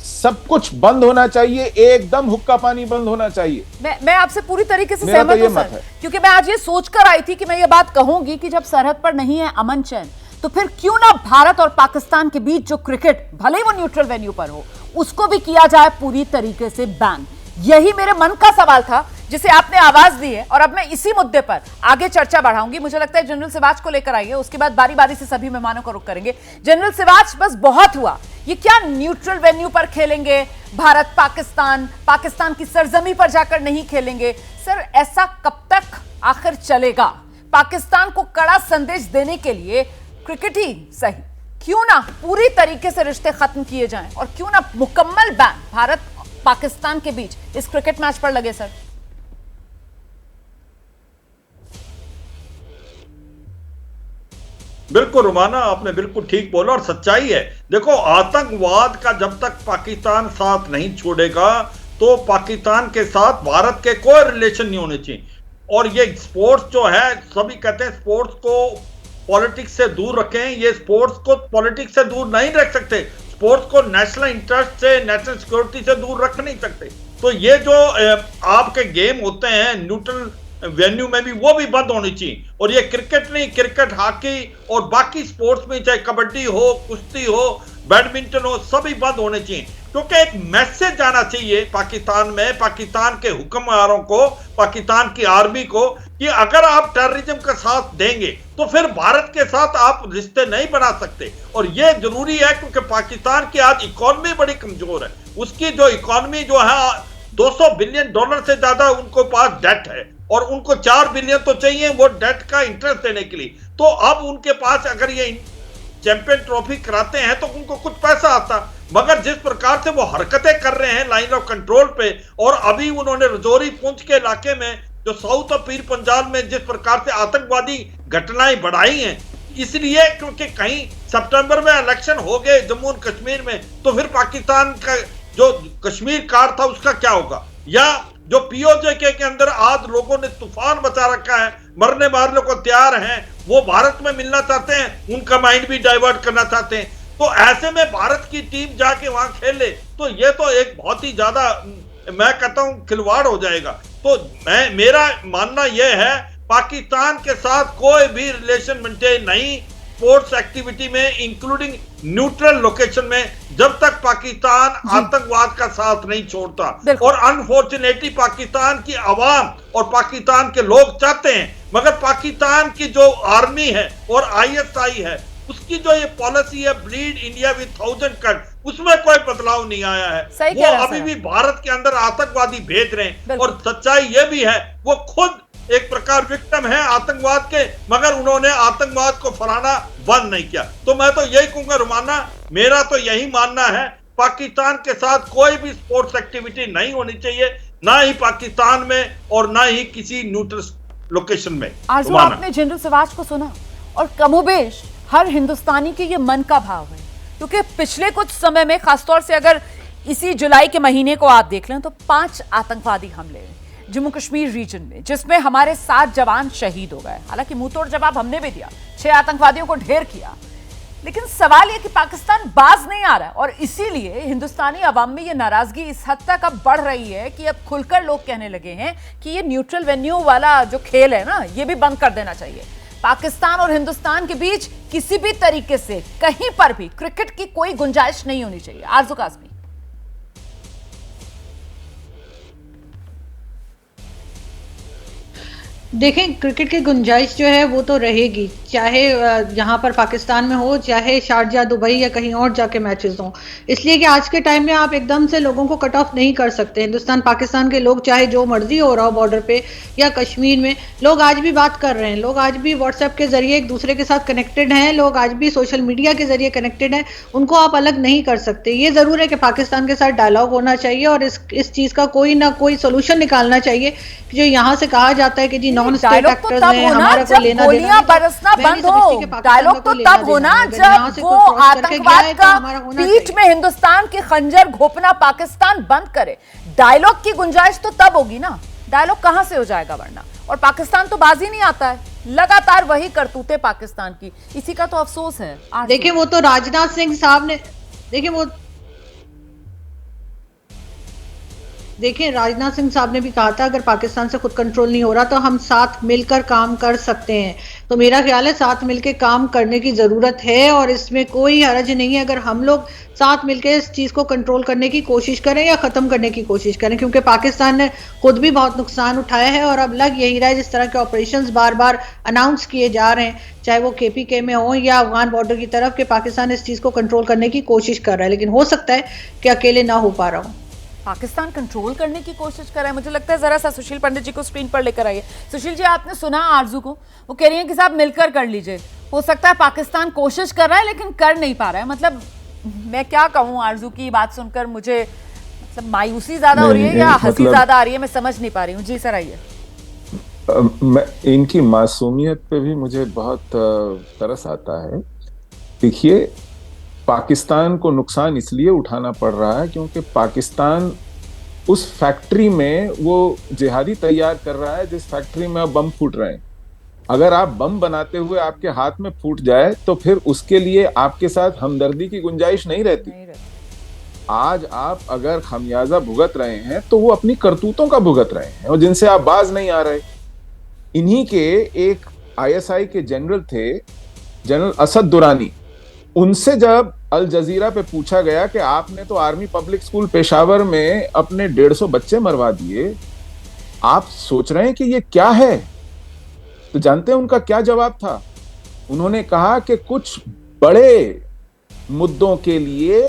सब कुछ बंद होना चाहिए, एकदम हुक्का पानी बंद होना चाहिए।
मैं आपसे पूरी तरीके से सहमत हूं सर, क्योंकि मैं आज ये सोचकर आई थी कि मैं ये बात कहूंगी कि जब सरहद पर नहीं है अमन चैन, तो फिर क्यों ना भारत और पाकिस्तान के बीच जो क्रिकेट, भले ही वो न्यूट्रल वेन्यू पर हो, उसको भी किया जाए पूरी तरीके से बैन। यही मेरे मन का सवाल था जिसे आपने आवाज दी है, और अब मैं इसी मुद्दे पर आगे चर्चा बढ़ाऊंगी। मुझे लगता है जनरल सिवाच को लेकर आइए, उसके बाद बारी बारी से सभी मेहमानों को रुख करेंगे। जनरल सिवाच, बस बहुत हुआ, ये क्या न्यूट्रल वेन्यू पर खेलेंगे भारत पाकिस्तान, पाकिस्तान की सरजमी पर जाकर नहीं खेलेंगे? सर, ऐसा कब तक आखिर चलेगा? पाकिस्तान को कड़ा संदेश देने के लिए क्रिकेट ही सही, क्यों ना पूरी तरीके से रिश्ते खत्म किए जाएं और क्यों ना मुकम्मल बैन भारत पाकिस्तान के बीच इस क्रिकेट मैच पर लगे? सर,
बिल्कुल रुमाना, आपने बिल्कुल ठीक बोला और सच्चाई है। देखो, आतंकवाद का जब तक पाकिस्तान साथ नहीं छोड़ेगा तो पाकिस्तान के साथ भारत के कोई रिलेशन नहीं होने चाहिए। और ये स्पोर्ट्स जो है, सभी कहते हैं स्पोर्ट्स को पॉलिटिक्स से दूर रखें, ये स्पोर्ट्स को पॉलिटिक्स से दूर नहीं रख सकते। स्पोर्ट्स को नेशनल इंटरेस्ट से, नेशनल सिक्योरिटी से दूर रख नहीं सकते। तो ये जो आपके गेम होते हैं न्यूट्रल वेन्यू में भी, वो भी बंद होनी चाहिए। और ये क्रिकेट नहीं, क्रिकेट, हॉकी और बाकी स्पोर्ट्स में, चाहे कबड्डी हो, कुश्ती हो, बैडमिंटन हो, सभी बंद होने चाहिए। क्योंकि एक मैसेज जाना चाहिए पाकिस्तान में, पाकिस्तान के हुक्मरानों को, पाकिस्तान की आर्मी को, कि अगर आप टेररिज्म का साथ देंगे तो फिर भारत के साथ आप रिश्ते नहीं बना सकते। और ये जरूरी है क्योंकि पाकिस्तान की आज इकोनॉमी बड़ी कमजोर है। उसकी जो इकोनॉमी जो है, $200 बिलियन से ज्यादा उनको पास डेट है और उनको 4 बिलियन तो चाहिए वो डेट का इंटरेस्ट देने के लिए। तो अब उनके पास अगर ये चैंपियन ट्रॉफी कराते हैं तो उनको कुछ पैसा आता, मगर जिस प्रकार से वो हरकतें कर रहे हैं लाइन ऑफ कंट्रोल पे, और अभी उन्होंने रजौरी पुंछ के इलाके में जो साउथ ऑफ पीर पंजाब में जिस प्रकार से आतंकवादी घटनाएं बढ़ाई हैं, इसलिए क्योंकि कहीं सितंबर में इलेक्शन हो गए जम्मू एंड कश्मीर में, तो फिर पाकिस्तान का जो कश्मीर कार्ड था उसका क्या होगा? या जो पीओजे के अंदर आज लोगों ने तूफान बचा रखा है, मरने मारने को तैयार हैं, वो भारत में मिलना चाहते हैं, उनका माइंड भी डाइवर्ट करना चाहते हैं। तो ऐसे में भारत की टीम जाके वहां खेले तो ये तो एक बहुत ही ज्यादा, मैं कहता हूं, खिलवाड़ हो जाएगा। तो मेरा मानना यह है, पाकिस्तान के साथ कोई भी रिलेशन मेंटेन नहीं स्पोर्ट्स एक्टिविटी में, इंक्लूडिंग न्यूट्रल लोकेशन में, जब तक पाकिस्तान आतंकवाद का साथ नहीं छोड़ता। और अनफॉर्चुनेटली पाकिस्तान की आवाम और पाकिस्तान के लोग चाहते हैं, मगर पाकिस्तान की जो आर्मी है और ISI है, उसकी जो ये पॉलिसी है ब्लीड इंडिया विद 1000 कट, उसमें कोई बदलाव नहीं आया है। वो अभी भी भारत के अंदर आतंकवादी भेज रहे हैं। और सच्चाई ये भी है, वो खुद एक प्रकार विक्टिम है आतंकवाद के, मगर उन्होंने आतंकवाद को फलाना बंद नहीं किया। तो मैं तो यही कहूंगा रुमाना, मेरा तो यही मानना है, पाकिस्तान के साथ कोई भी स्पोर्ट्स एक्टिविटी नहीं होनी चाहिए, ना ही पाकिस्तान में और ना ही किसी न्यूट्रल लोकेशन में।
आरजू, आपने जनरल सिवाच को सुना और कमोबेश हर हिंदुस्तानी के ये मन का भाव है, क्योंकि पिछले कुछ समय में खासतौर से अगर इसी जुलाई के महीने को आप देख लें तो 5 आतंकवादी हमले जम्मू कश्मीर रीजन में, जिसमें हमारे 7 जवान शहीद हो गए। हालांकि मुंहतोड़ जवाब हमने भी दिया, 6 आतंकवादियों को ढेर किया, लेकिन सवाल यह कि पाकिस्तान बाज नहीं आ रहा है और इसीलिए हिंदुस्तानी अवाम में यह नाराजगी इस हद तक अब बढ़ रही है कि अब खुलकर लोग कहने लगे हैं कि ये न्यूट्रल वेन्यू वाला जो खेल है ना, ये भी बंद कर देना चाहिए। पाकिस्तान और हिंदुस्तान के बीच किसी भी तरीके से कहीं पर भी क्रिकेट की कोई गुंजाइश नहीं होनी चाहिए। आरजू काज़मी।
देखें, क्रिकेट की गुंजाइश जो है वो तो रहेगी, चाहे यहाँ पर पाकिस्तान में हो, चाहे शारजा, दुबई या कहीं और जाके मैचेस हों। इसलिए कि आज के टाइम में आप एकदम से लोगों को कट ऑफ नहीं कर सकते। हिंदुस्तान पाकिस्तान के लोग चाहे जो मर्जी हो रहा हो बॉर्डर पे या कश्मीर में, लोग आज भी बात कर रहे हैं, लोग आज भी व्हाट्सएप के जरिए एक दूसरे के साथ कनेक्टेड हैं, लोग आज भी सोशल मीडिया के जरिए कनेक्टेड हैं। उनको आप अलग नहीं कर सकते। ये जरूर है कि पाकिस्तान के साथ डायलॉग होना चाहिए और इस चीज का कोई ना कोई सोल्यूशन निकालना चाहिए। जो यहाँ से कहा जाता है कि जी नॉन स्टेट एक्टर्स हैं, हमारा कोई लेना देना,
बरसना बंद हो। डायलॉग तो तब होना जब वो आतंकवाद का पीठ में हिंदुस्तान के खंजर घोपना पाकिस्तान बंद करे। डायलॉग की गुंजाइश तो तब होगी ना, डायलॉग कहां से हो जाएगा वरना। और पाकिस्तान तो बाजी नहीं आता है, लगातार वही करतूते पाकिस्तान की, इसी का तो अफसोस है।
देखिए वो तो राजनाथ सिंह साहब ने, देखिए राजनाथ सिंह साहब ने भी कहा था अगर पाकिस्तान से खुद कंट्रोल नहीं हो रहा तो हम साथ मिलकर काम कर सकते हैं। तो मेरा ख्याल है साथ मिलकर काम करने की जरूरत है और इसमें कोई हर्ज नहीं है अगर हम लोग साथ मिलकर इस चीज को कंट्रोल करने की कोशिश करें या खत्म करने की कोशिश करें, क्योंकि पाकिस्तान ने खुद भी बहुत नुकसान उठाया है और अब लग यही रहा है जिस तरह के ऑपरेशंस बार बार अनाउंस किए जा रहे हैं, चाहे वो KPK में हो या अफगान बॉर्डर की तरफ, के पाकिस्तान इस चीज को कंट्रोल करने की कोशिश कर रहा है, लेकिन हो सकता है कि अकेले ना हो पा रहा हो।
पाकिस्तान कंट्रोल करने की कोशिश कर रहा है। मुझे लगता है जरा सा सुशील पंडित जी को स्क्रीन पर लेकर आइए। सुशील जी, आपने सुना आरजू को, वो कह रही हैं कि साहब मिलकर कर लीजिए। हो सकता है पाकिस्तान कोशिश कर रहा है लेकिन कर नहीं पा रहा है। मतलब मैं क्या कहूँ, आरजू की बात सुनकर मुझे मतलब मायूसी ज्यादा हो रही है या हंसी ज्यादा आ रही है, मैं समझ नहीं पा रही हूँ। जी सर आइए।
इनकी मासूमियत पे भी मुझे बहुत तरस आता है। देखिए, पाकिस्तान को नुकसान इसलिए उठाना पड़ रहा है क्योंकि पाकिस्तान उस फैक्ट्री में वो जिहादी तैयार कर रहा है जिस फैक्ट्री में अब बम फूट रहे हैं। अगर आप बम बनाते हुए आपके हाथ में फूट जाए तो फिर उसके लिए आपके साथ हमदर्दी की गुंजाइश नहीं रहती। आज आप अगर खमियाजा भुगत रहे हैं तो वो अपनी करतूतों का भुगत रहे हैं और जिनसे आप बाज नहीं आ रहे। इन्हीं के एक ISI के जनरल थे, जनरल असद दुरानी, उनसे जब अल जजीरा पे पूछा गया कि आपने तो आर्मी पब्लिक स्कूल पेशावर में अपने 150 बच्चे मरवा दिए, आप सोच रहे हैं कि ये क्या है? तो जानते हैं उनका क्या जवाब था? उन्होंने कहा कि कुछ बड़े मुद्दों के लिए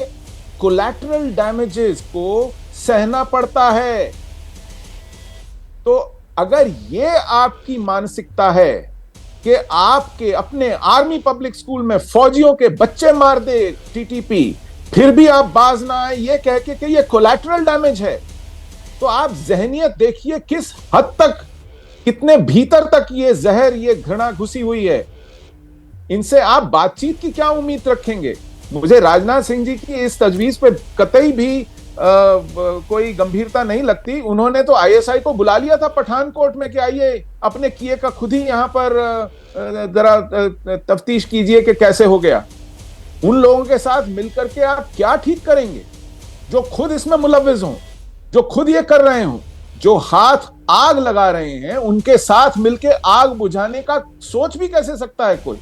कोलैटरल डैमेजेस को सहना पड़ता है। तो अगर ये आपकी मानसिकता है कि आपके अपने आर्मी पब्लिक स्कूल में फौजियों के बच्चे मार दे TTP, फिर भी आप बाज ना आए ये कह के कि ये कोलैटरल डैमेज है, तो आप जहनियत देखिए किस हद तक, कितने भीतर तक ये जहर, ये घृणा घुसी हुई है। इनसे आप बातचीत की क्या उम्मीद रखेंगे? मुझे राजनाथ सिंह जी की इस तजवीज पे कतई भी कोई गंभीरता नहीं लगती। उन्होंने तो ISI को बुला लिया था पठानकोट में कि आइए अपने किए का खुद ही यहां पर जरा तफ्तीश कीजिए कि कैसे हो गया। उन लोगों के साथ मिलकर के आप क्या ठीक करेंगे जो खुद इसमें मुलव्विज हों, जो खुद ये कर रहे हों, जो हाथ आग लगा रहे हैं? उनके साथ मिलकर आग बुझाने का सोच भी कैसे सकता है कोई?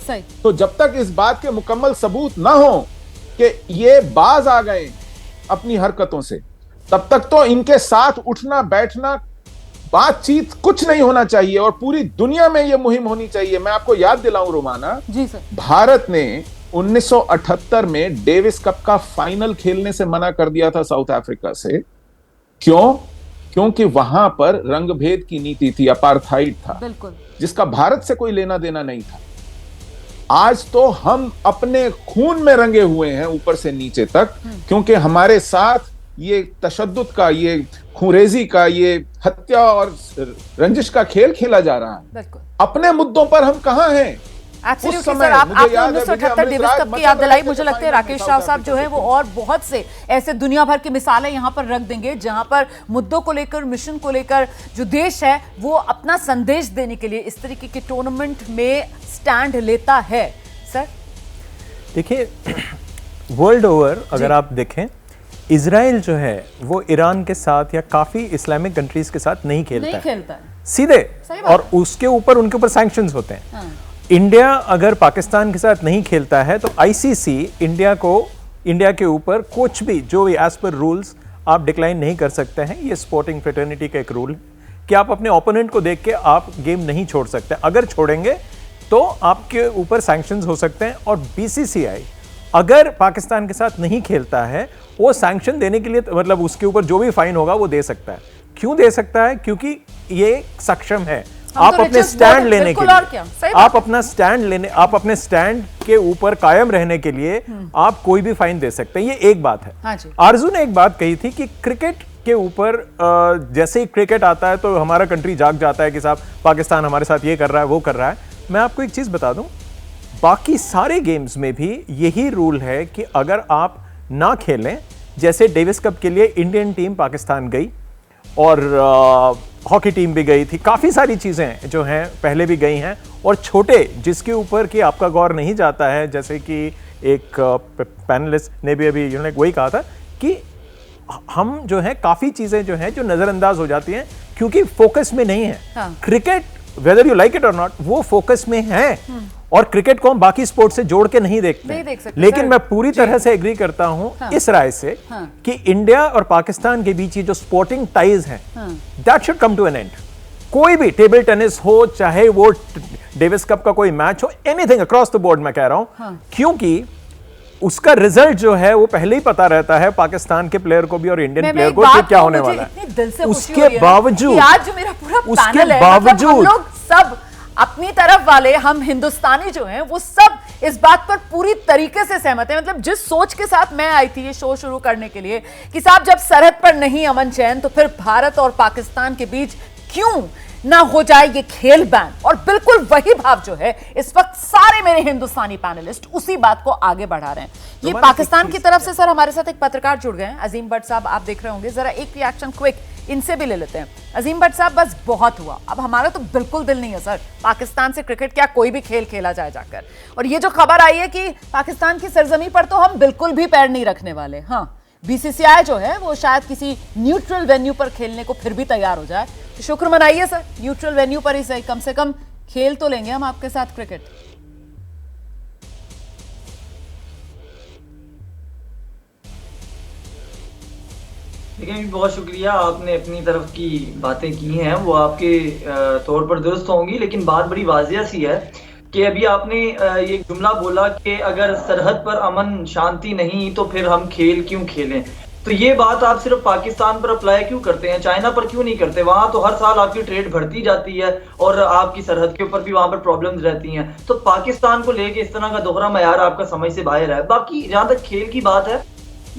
सही। तो
जब तक इस बात के मुकम्मल सबूत ना हो कि ये बाज आ गए अपनी हरकतों से, तब तक तो इनके साथ उठना बैठना, बातचीत कुछ नहीं होना चाहिए और पूरी दुनिया में यह मुहिम होनी चाहिए। मैं आपको याद दिलाऊं रोमाना,
जी सर,
भारत ने 1978 में डेविस कप का फाइनल खेलने से मना कर दिया था साउथ अफ्रीका से। क्यों? क्योंकि वहां पर रंगभेद की नीति थी, अपार्थाइड था, बिल्कुल, जिसका भारत से कोई लेना देना नहीं था। आज तो हम अपने खून में रंगे हुए हैं ऊपर से नीचे तक, क्योंकि हमारे साथ ये तशद्दुद का, ये खूंरेजी का, ये हत्या और रंजिश का खेल खेला जा रहा है। अपने मुद्दों पर हम कहाँ हैं?
एब्सोल्युटली सर, आपने 1978 डेविस कप की याद दिलाई। मुझे लगता है राकेश राव साहब जो है वो और बहुत से ऐसे दुनिया भर की मिसालें यहाँ पर रख देंगे जहां पर मुद्दों को लेकर, मिशन को लेकर जो देश है वो अपना संदेश देने के लिए इस तरीके के टूर्नामेंट में स्टैंड लेता है। सर
देखिए, वर्ल्ड ओवर अगर आप देखें, इजराइल जो है वो ईरान के साथ या काफी इस्लामिक कंट्रीज के साथ नहीं खेलता है सीधे, और उसके ऊपर उनके ऊपर सैंक्शंस होते हैं। हाँ। इंडिया अगर पाकिस्तान के साथ नहीं खेलता है तो आईसीसी इंडिया के ऊपर कुछ भी जो भी एज पर रूल्स आप डिक्लाइन नहीं कर सकते हैं। ये स्पोर्टिंग फ्रेटर्निटी का एक रूल है कि आप अपने ओपोनेंट को देख के आप गेम नहीं छोड़ सकते। अगर छोड़ेंगे तो आपके ऊपर सैंक्शंस हो सकते हैं। और बीसीसीआई अगर पाकिस्तान के साथ नहीं खेलता है, वो सैंक्शन देने के लिए मतलब उसके ऊपर जो भी फाइन होगा वो दे सकता है। क्यों दे सकता है? क्योंकि ये सक्षम है आप अपने स्टैंड लेने के लिए, आप अपने स्टैंड के ऊपर कायम रहने के लिए आप कोई भी फाइन दे सकते हैं। ये एक बात है। हाँ, आरजू ने एक बात कही थी कि क्रिकेट के ऊपर जैसे ही क्रिकेट आता है तो हमारा कंट्री जाग जाता है कि साहब पाकिस्तान हमारे साथ ये कर रहा है, वो कर रहा है। मैं आपको एक चीज बता दूं, बाकी सारे गेम्स में भी यही रूल है कि अगर आप ना खेलें, जैसे डेविस कप के लिए इंडियन टीम पाकिस्तान गई और हॉकी टीम भी गई थी, काफ़ी सारी चीज़ें जो हैं पहले भी गई हैं, और छोटे जिसके ऊपर कि आपका गौर नहीं जाता है, जैसे कि एक पैनलिस्ट ने भी अभी वही कहा था कि हम जो है काफ़ी चीज़ें जो हैं जो नज़रअंदाज हो जाती हैं क्योंकि फोकस में नहीं है। हाँ। Cricket whether you like it और नॉट वो फोकस में है, और क्रिकेट को हम बाकी स्पोर्ट से जोड़ के नहीं देखते। लेकिन मैं पूरी तरह से एग्री करता हूं इस राय से कि इंडिया और पाकिस्तान के बीच ये जो स्पोर्टिंग टाइज हैं that should come to an end. कोई भी टेबल टेनिस हो, चाहे वो डेविस कप का कोई मैच हो, एनीथिंग अक्रॉस द बोर्ड मैं कह रहा हूं, क्योंकि उसका रिजल्ट जो है वो पहले ही पता रहता है पाकिस्तान के प्लेयर को भी और इंडियन प्लेयर को कि क्या होने वाला है। उसके बावजूद
आज जो मेरा पूरा पैनल है, मतलब हम लोग सब अपनी तरफ वाले, हम हिंदुस्तानी जो हैं वो सब इस बात पर पूरी तरीके से सहमत हैं। मतलब जिस सोच के साथ मैं आई थी ये शो शुरू करने के लिए कि साहब जब सरहद पर नहीं अमन चैन तो फिर भारत और पाकिस्तान के बीच क्यों ना हो जाए ये खेल बैन। और बिल्कुल वही भाव जो है इस वक्त सारे मेरे हिंदुस्तानी पैनलिस्ट उसी बात को आगे बढ़ा रहे हैं। ये पाकिस्तान की तरफ से सर हमारे साथ एक पत्रकार जुड़ गए हैं, अजीम भट्ट साहब, आप देख रहे होंगे, जरा एक रिएक्शन क्विक इनसे भी ले लेते हैं। अजीम भट्ट साहब, बस बहुत हुआ, अब हमारा तो बिल्कुल दिल नहीं है सर पाकिस्तान से क्रिकेट क्या कोई भी खेल खेला जाए जाकर। और ये जो खबर आई है कि पाकिस्तान की सरजमी पर तो हम बिल्कुल भी पैर नहीं रखने वाले। हाँ, बीसीसीआई जो है वो शायद किसी न्यूट्रल वेन्यू पर खेलने को फिर भी तैयार हो जाए, तो शुक्र मनाइए सर, न्यूट्रल वेन्यू पर ही सही, कम से कम खेल तो लेंगे हम आपके साथ क्रिकेट।
लेकिन बहुत शुक्रिया, आपने अपनी तरफ की बातें की हैं वो आपके तौर पर दुरुस्त होंगी, लेकिन बात बड़ी वाजिया सी है कि अभी आपने ये जुमला बोला कि अगर सरहद पर अमन शांति नहीं तो फिर हम खेल क्यों खेलें। तो ये बात आप सिर्फ पाकिस्तान पर अप्लाई क्यों करते हैं, चाइना पर क्यों नहीं करते? वहां तो हर साल आपकी ट्रेड बढ़ती जाती है और आपकी सरहद के ऊपर भी वहां पर प्रॉब्लम्स रहती हैं। तो पाकिस्तान को लेके इस तरह का दोहरा मयार आपका समझ से बाहर है। बाकी जहां तक खेल की बात है,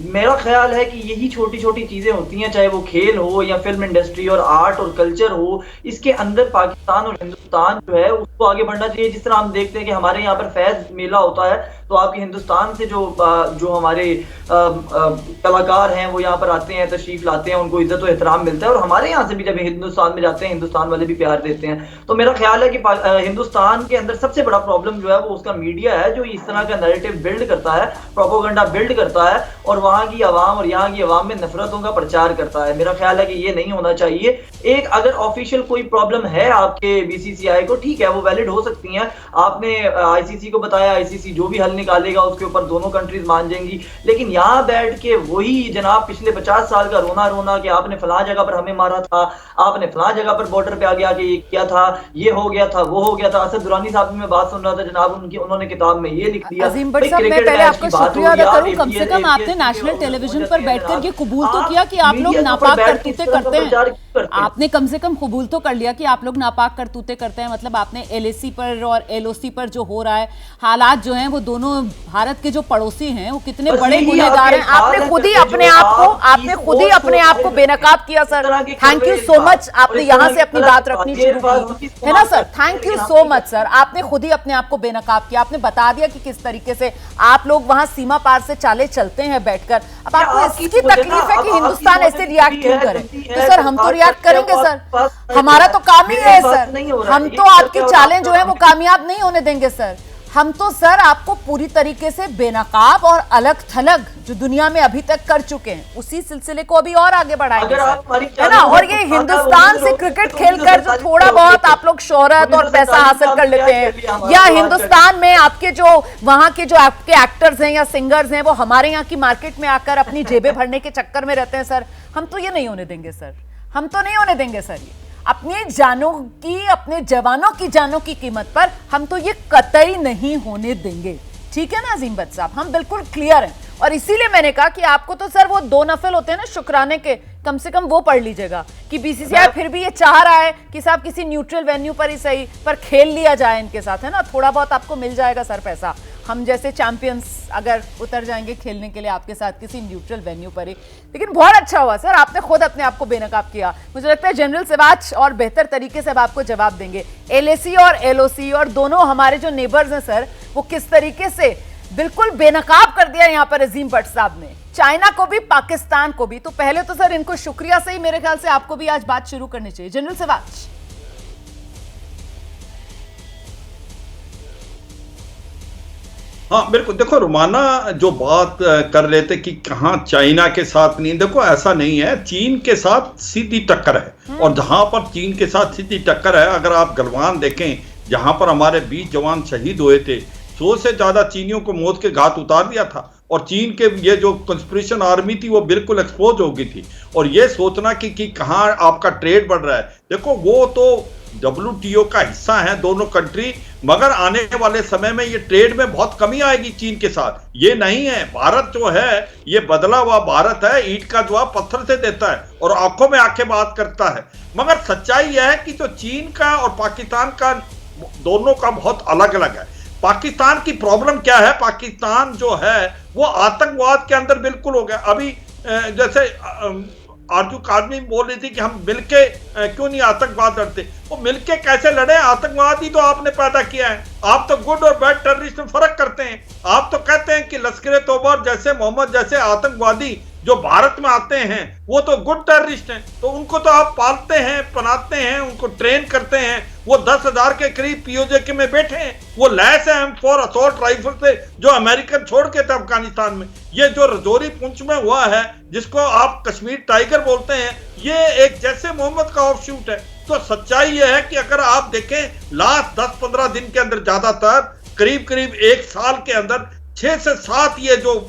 मेरा ख्याल है कि यही छोटी छोटी चीजें होती हैं, चाहे वो खेल हो या फिल्म इंडस्ट्री और आर्ट और कल्चर हो, इसके अंदर पाकिस्तान और हिंदुस्तान जो है उसको आगे बढ़ना चाहिए। जिस तरह हम देखते हैं कि हमारे यहाँ पर फैज मेला होता है तो आपके हिंदुस्तान से जो हमारे कलाकार हैं वो यहाँ पर आते हैं, तशरीफ लाते हैं, उनको इज्जत और एहतराम मिलता है। और हमारे यहाँ से भी जब हिंदुस्तान में जाते हैं हिंदुस्तान वाले भी प्यार देते हैं। तो मेरा ख्याल है कि हिंदुस्तान के अंदर सबसे बड़ा प्रॉब्लम जो है वो उसका मीडिया है, जो इस तरह का नैरेटिव बिल्ड करता है, प्रोपोगंडा बिल्ड करता है और वहाँ की आवाम और यहाँ की आवाम में नफरतों का प्रचार करता है। मेरा ख्याल है कि ये नहीं होना चाहिए। एक अगर ऑफिशियल कोई प्रॉब्लम है आपके बीसीसीआई को, ठीक है, वो वैलिड हो सकती है। आपने आईसीसी को बताया, आईसीसी जो भी हल निकालेगा उसके ऊपर दोनों कंट्रीज मान जाएंगी। लेकिन यहाँ बैठ के वही जनाब पिछले 50 साल का रोना रोना कि आपने फलां जगह पर हमें मारा था, आपने फलां जगह पर बॉर्डर पे आगे आके ये किया था, ये हो गया था, वो हो गया था। असद दुरानी साहब की मैं बात सुन रहा था जनाब, उन्होंने किताब में ये लिख दिया।
अजीम भट्ट साहब, मैं पहले आपका शुक्रिया अदा करूं, कम से कम आपने नेशनल टेलीविजन पर बैठकर ये कबूल तो किया कि आप लोग नापाक करतूतें करते हैं। आपने कम से कम कबूल तो कर लिया कि आप लोग नापाक करतूतें करते हैं। मतलब आपने एलएसी पर और एलओसी पर जो हो रहा है, हालात जो हैं वो दोनों भारत के जो पड़ोसी हैं वो कितने बड़े गुनहगार हैं। आपने खुद ही अपने आप को बेनकाब किया sir. Thank you so much. आपने यहाँ से अपनी बात रखनी शुरू की है ना sir. Thank you so much sir. आपने खुद ही अपने आप को बेनकाब किया। आपने बता दिया कि किस तरीके से आप लोग वहां सीमा पार से चाले चलते हैं बैठकर। अब आपको इसकी तकलीफ है कि हिंदुस्तान ऐसे रिएक्ट क्यों करे? तो सर हम तो रिएक्ट करेंगे सर, हमारा तो काम ही है सर। हम तो आपकी चालें जो है वो कामयाब नहीं होने देंगे सर। हम तो सर आपको पूरी तरीके से बेनकाब और अलग थलग जो दुनिया में अभी तक कर चुके हैं उसी सिलसिले को अभी और आगे बढ़ाएंगे सर, है ना। और ये हिंदुस्तान से क्रिकेट खेलकर जो थोड़ा बहुत आप लोग शोहरत और पैसा हासिल कर लेते हैं, या हिंदुस्तान में आपके जो वहां के जो आपके एक्टर्स हैं या सिंगर्स हैं वो हमारे यहाँ की मार्केट में आकर अपनी जेबें भरने के चक्कर में रहते हैं सर, हम तो ये नहीं होने देंगे सर। हम तो नहीं होने देंगे सर। ये अपनी जानों की, अपने जवानों की जानों की कीमत पर हम तो ये कतई नहीं होने देंगे। ठीक है ना अजीम भट्ट साहब, हम बिल्कुल क्लियर हैं। और इसीलिए मैंने कहा कि आपको तो सर वो 2 नफल होते हैं ना शुक्राने के, कम से कम वो पढ़ लीजिएगा कि बीसीसीआई फिर भी ये चाह रहा है कि साहब किसी न्यूट्रल वेन्यू पर ही सही पर खेल लिया जाए इनके साथ, है ना। थोड़ा बहुत आपको मिल जाएगा सर पैसा। हम जैसे चैंपियंस अगर उतर जाएंगे खेलने के लिए आपके साथ किसी न्यूट्रल वेन्यू पर ही। लेकिन बहुत अच्छा हुआ सर, आपने खुद अपने आप को बेनकाब किया। मुझे लगता है जनरल सिवाच और बेहतर तरीके से अब आपको जवाब देंगे। एलएसी और एलओसी और दोनों हमारे जो नेबर्स हैं सर, वो किस तरीके से बिल्कुल बेनकाब कर दिया यहाँ पर अजीम भट्ट साहब ने, चाइना को भी पाकिस्तान को भी। तो पहले तो सर इनको शुक्रिया से ही मेरे ख्याल से आपको भी आज बात शुरू करनी चाहिए। जनरल सिवाच।
हाँ बिल्कुल, देखो रोमाना जो बात कर रहे थे कि कहाँ चाइना के साथ नहीं, देखो ऐसा नहीं है। चीन के साथ सीधी टक्कर है, और जहां पर चीन के साथ सीधी टक्कर है, अगर आप गलवान देखें जहां पर हमारे 20 जवान शहीद हुए थे, 100 से ज्यादा चीनियों को मौत के घाट उतार दिया था। और चीन के ये जो कंस्पिरेशन आर्मी थी वो बिल्कुल एक्सपोज हो गई थी। और ये सोचना कि कहाँ आपका ट्रेड बढ़ रहा है, देखो वो तो WTO का हिस्सा है दोनों कंट्री, मगर आने वाले समय में ये ट्रेड में बहुत कमी आएगी चीन के साथ। ये नहीं है, भारत जो है ये बदला हुआ भारत है, ईंट का जवाब पत्थर से देता है और आंखों में आंखें बात करता है। मगर सच्चाई यह है कि जो चीन का और पाकिस्तान का दोनों का बहुत अलग अलग है। पाकिस्तान की प्रॉब्लम क्या है, पाकिस्तान जो है वो आतंकवाद के अंदर बिल्कुल हो गया। अभी जैसे आरजू कादमी बोल रही थी कि हम मिलके क्यों नहीं आतंकवाद लड़ते, वो मिलके कैसे लड़े? आतंकवाद ही तो आपने पैदा किया है। आप तो गुड और बैड टेररिस्ट में फर्क करते हैं। आप तो कहते हैं कि लश्कर तोबर जैसे मोहम्मद जैसे आतंकवादी जो भारत में आते हैं वो तो गुड टेररिस्ट हैं, तो उनको तो आप पालते हैं, पनाते हैं, उनको ट्रेन करते हैं। वो 10,000 के करीब POJ में बैठे हैं, वो लैस है M4 असॉल्ट राइफल से जो अमेरिकन छोड़ के थे अफगानिस्तान में। ये जो रजौरी पुंछ में हुआ है जिसको आप कश्मीर टाइगर बोलते हैं, ये एक जैसे मोहम्मद का ऑफ शूट है। तो सच्चाई ये है कि अगर आप देखें लास्ट 10-15 दिन के अंदर ज्यादातर करीब 1 साल के अंदर 6 से 7 ये जो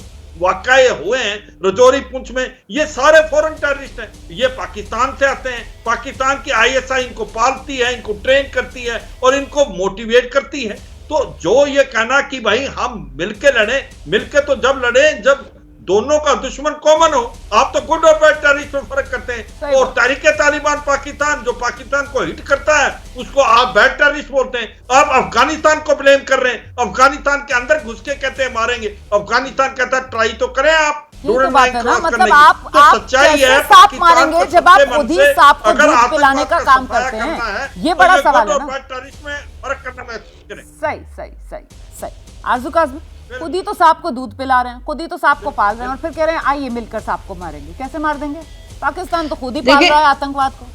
वाकये हुए हैं रजौरी पुंछ में, ये सारे फॉरेन टेररिस्ट हैं। ये पाकिस्तान से आते हैं, पाकिस्तान की ISI इनको पालती है, इनको ट्रेन करती है और इनको मोटिवेट करती है। तो जो ये कहना कि भाई हम मिलके लड़े, मिलके तो जब लड़े जब दोनों का दुश्मन कॉमन हो। आप तो गुड और बैड टेररिस्ट में फर्क करते हैं। और तहरीके तालिबान पाकिस्तान जो पाकिस्तान को हिट करता है उसको आप बैड टेररिस्ट बोलते हैं। आप अफगानिस्तान को ब्लेम कर रहे हैं, अफगानिस्तान के अंदर घुस के कहते हैं मारेंगे। अफगानिस्तान कहता है ट्राई तो करें आप।
मतलब आप सांप मारेंगे जब आप खुद ही सांप को दूध पिलाने का काम करते हैं, ये बड़ा सवाल है ना। सही आरजू काज़मी, खुद ही तो सांप को दूध पिला रहे हैं, खुद ही तो सांप को पाल रहे हैं और फिर कह रहे हैं आइए मिलकर सांप को मारेंगे। कैसे मार देंगे? पाकिस्तान तो खुद ही पाल रहा है आतंकवाद को।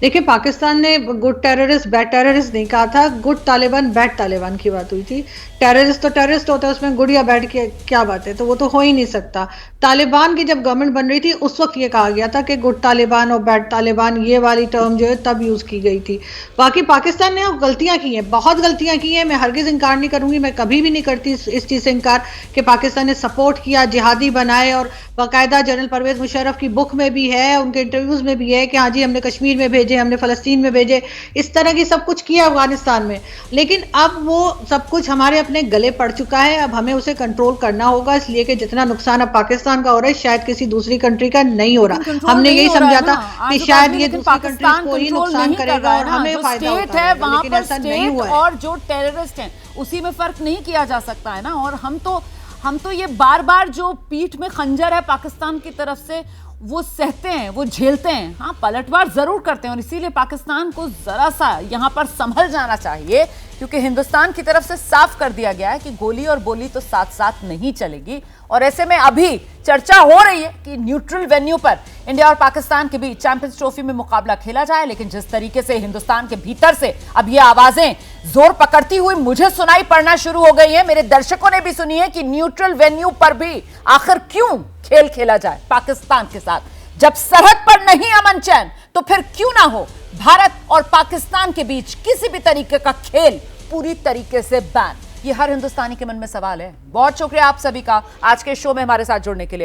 देखिए, पाकिस्तान ने गुड टेररिस्ट बैड टेररिस्ट नहीं कहा था, गुड तालिबान बैड तालिबान की बात हुई थी। टेररिस्ट तो टेररिस्ट होता है, उसमें गुड या बैड की क्या बात है, तो वो तो हो ही नहीं सकता। तालिबान की जब गवर्नमेंट बन रही थी उस वक्त ये कहा गया था कि गुड तालिबान और बैड तालिबान, ये वाली टर्म जो है तब यूज़ की गई थी। बाकी पाकिस्तान ने गलतियां की हैं, बहुत गलतियां की हैं। मैं हरगिज़ इनकार नहीं करूंगी, मैं कभी भी नहीं करती इस चीज़ से इनकार कि पाकिस्तान ने सपोर्ट किया, जिहादी बनाए, और बाकायदा जनरल परवेज़ मुशर्रफ की बुक में भी है, उनके इंटरव्यूज़ में भी है कि हाँ जी हमने कश्मीर में भेजा भेजे, हमने फ़लस्तीन में भेजे, इस तरह की सब कुछ किया अफगानिस्तान में। लेकिन अब वो सब कुछ हमारे अपने गले पड़ चुका है। अब हमें उसे कंट्रोल करना होगा, इसलिए कि जितना नुकसान अब पाकिस्तान का हो रहा है शायद किसी दूसरी कंट्री का नहीं हो रहा। हमने यही समझा था कि शायद ये दूसरी कंट्रीज को ही नुकसान करेगा और हमें फायदा होता है, लेकिन ऐसा नहीं हुआ है।
और जो टेररिस्ट हैं उसी में फर्क नहीं किया जा सकता है ना। और हम तो ये बार बार जो पीठ में खंजर है पाकिस्तान की तरफ से वो सहते हैं, वो झेलते हैं। हाँ, पलटवार जरूर करते हैं और इसीलिए पाकिस्तान को जरा सा यहाँ पर संभल जाना चाहिए, क्योंकि हिंदुस्तान की तरफ से साफ कर दिया गया है कि गोली और बोली तो साथ साथ नहीं चलेगी। और ऐसे में अभी चर्चा हो रही है कि न्यूट्रल वेन्यू पर इंडिया और पाकिस्तान के बीच चैंपियंस ट्रॉफी में मुकाबला खेला जाए, लेकिन जिस तरीके से हिंदुस्तान के भीतर से अब ये आवाजें जोर पकड़ती हुई मुझे सुनाई पड़ना शुरू हो गई है, मेरे दर्शकों ने भी सुनी है कि न्यूट्रल वेन्यू पर भी आखिर क्यों खेल खेला जाए पाकिस्तान के साथ। जब सरहद पर नहीं अमन चैन तो फिर क्यों ना हो भारत और पाकिस्तान के बीच किसी भी तरीके का खेल पूरी तरीके से बैन। ये हर हिंदुस्तानी के मन में सवाल है। बहुत शुक्रिया आप सभी का आज के शो में हमारे साथ जुड़ने के लिए।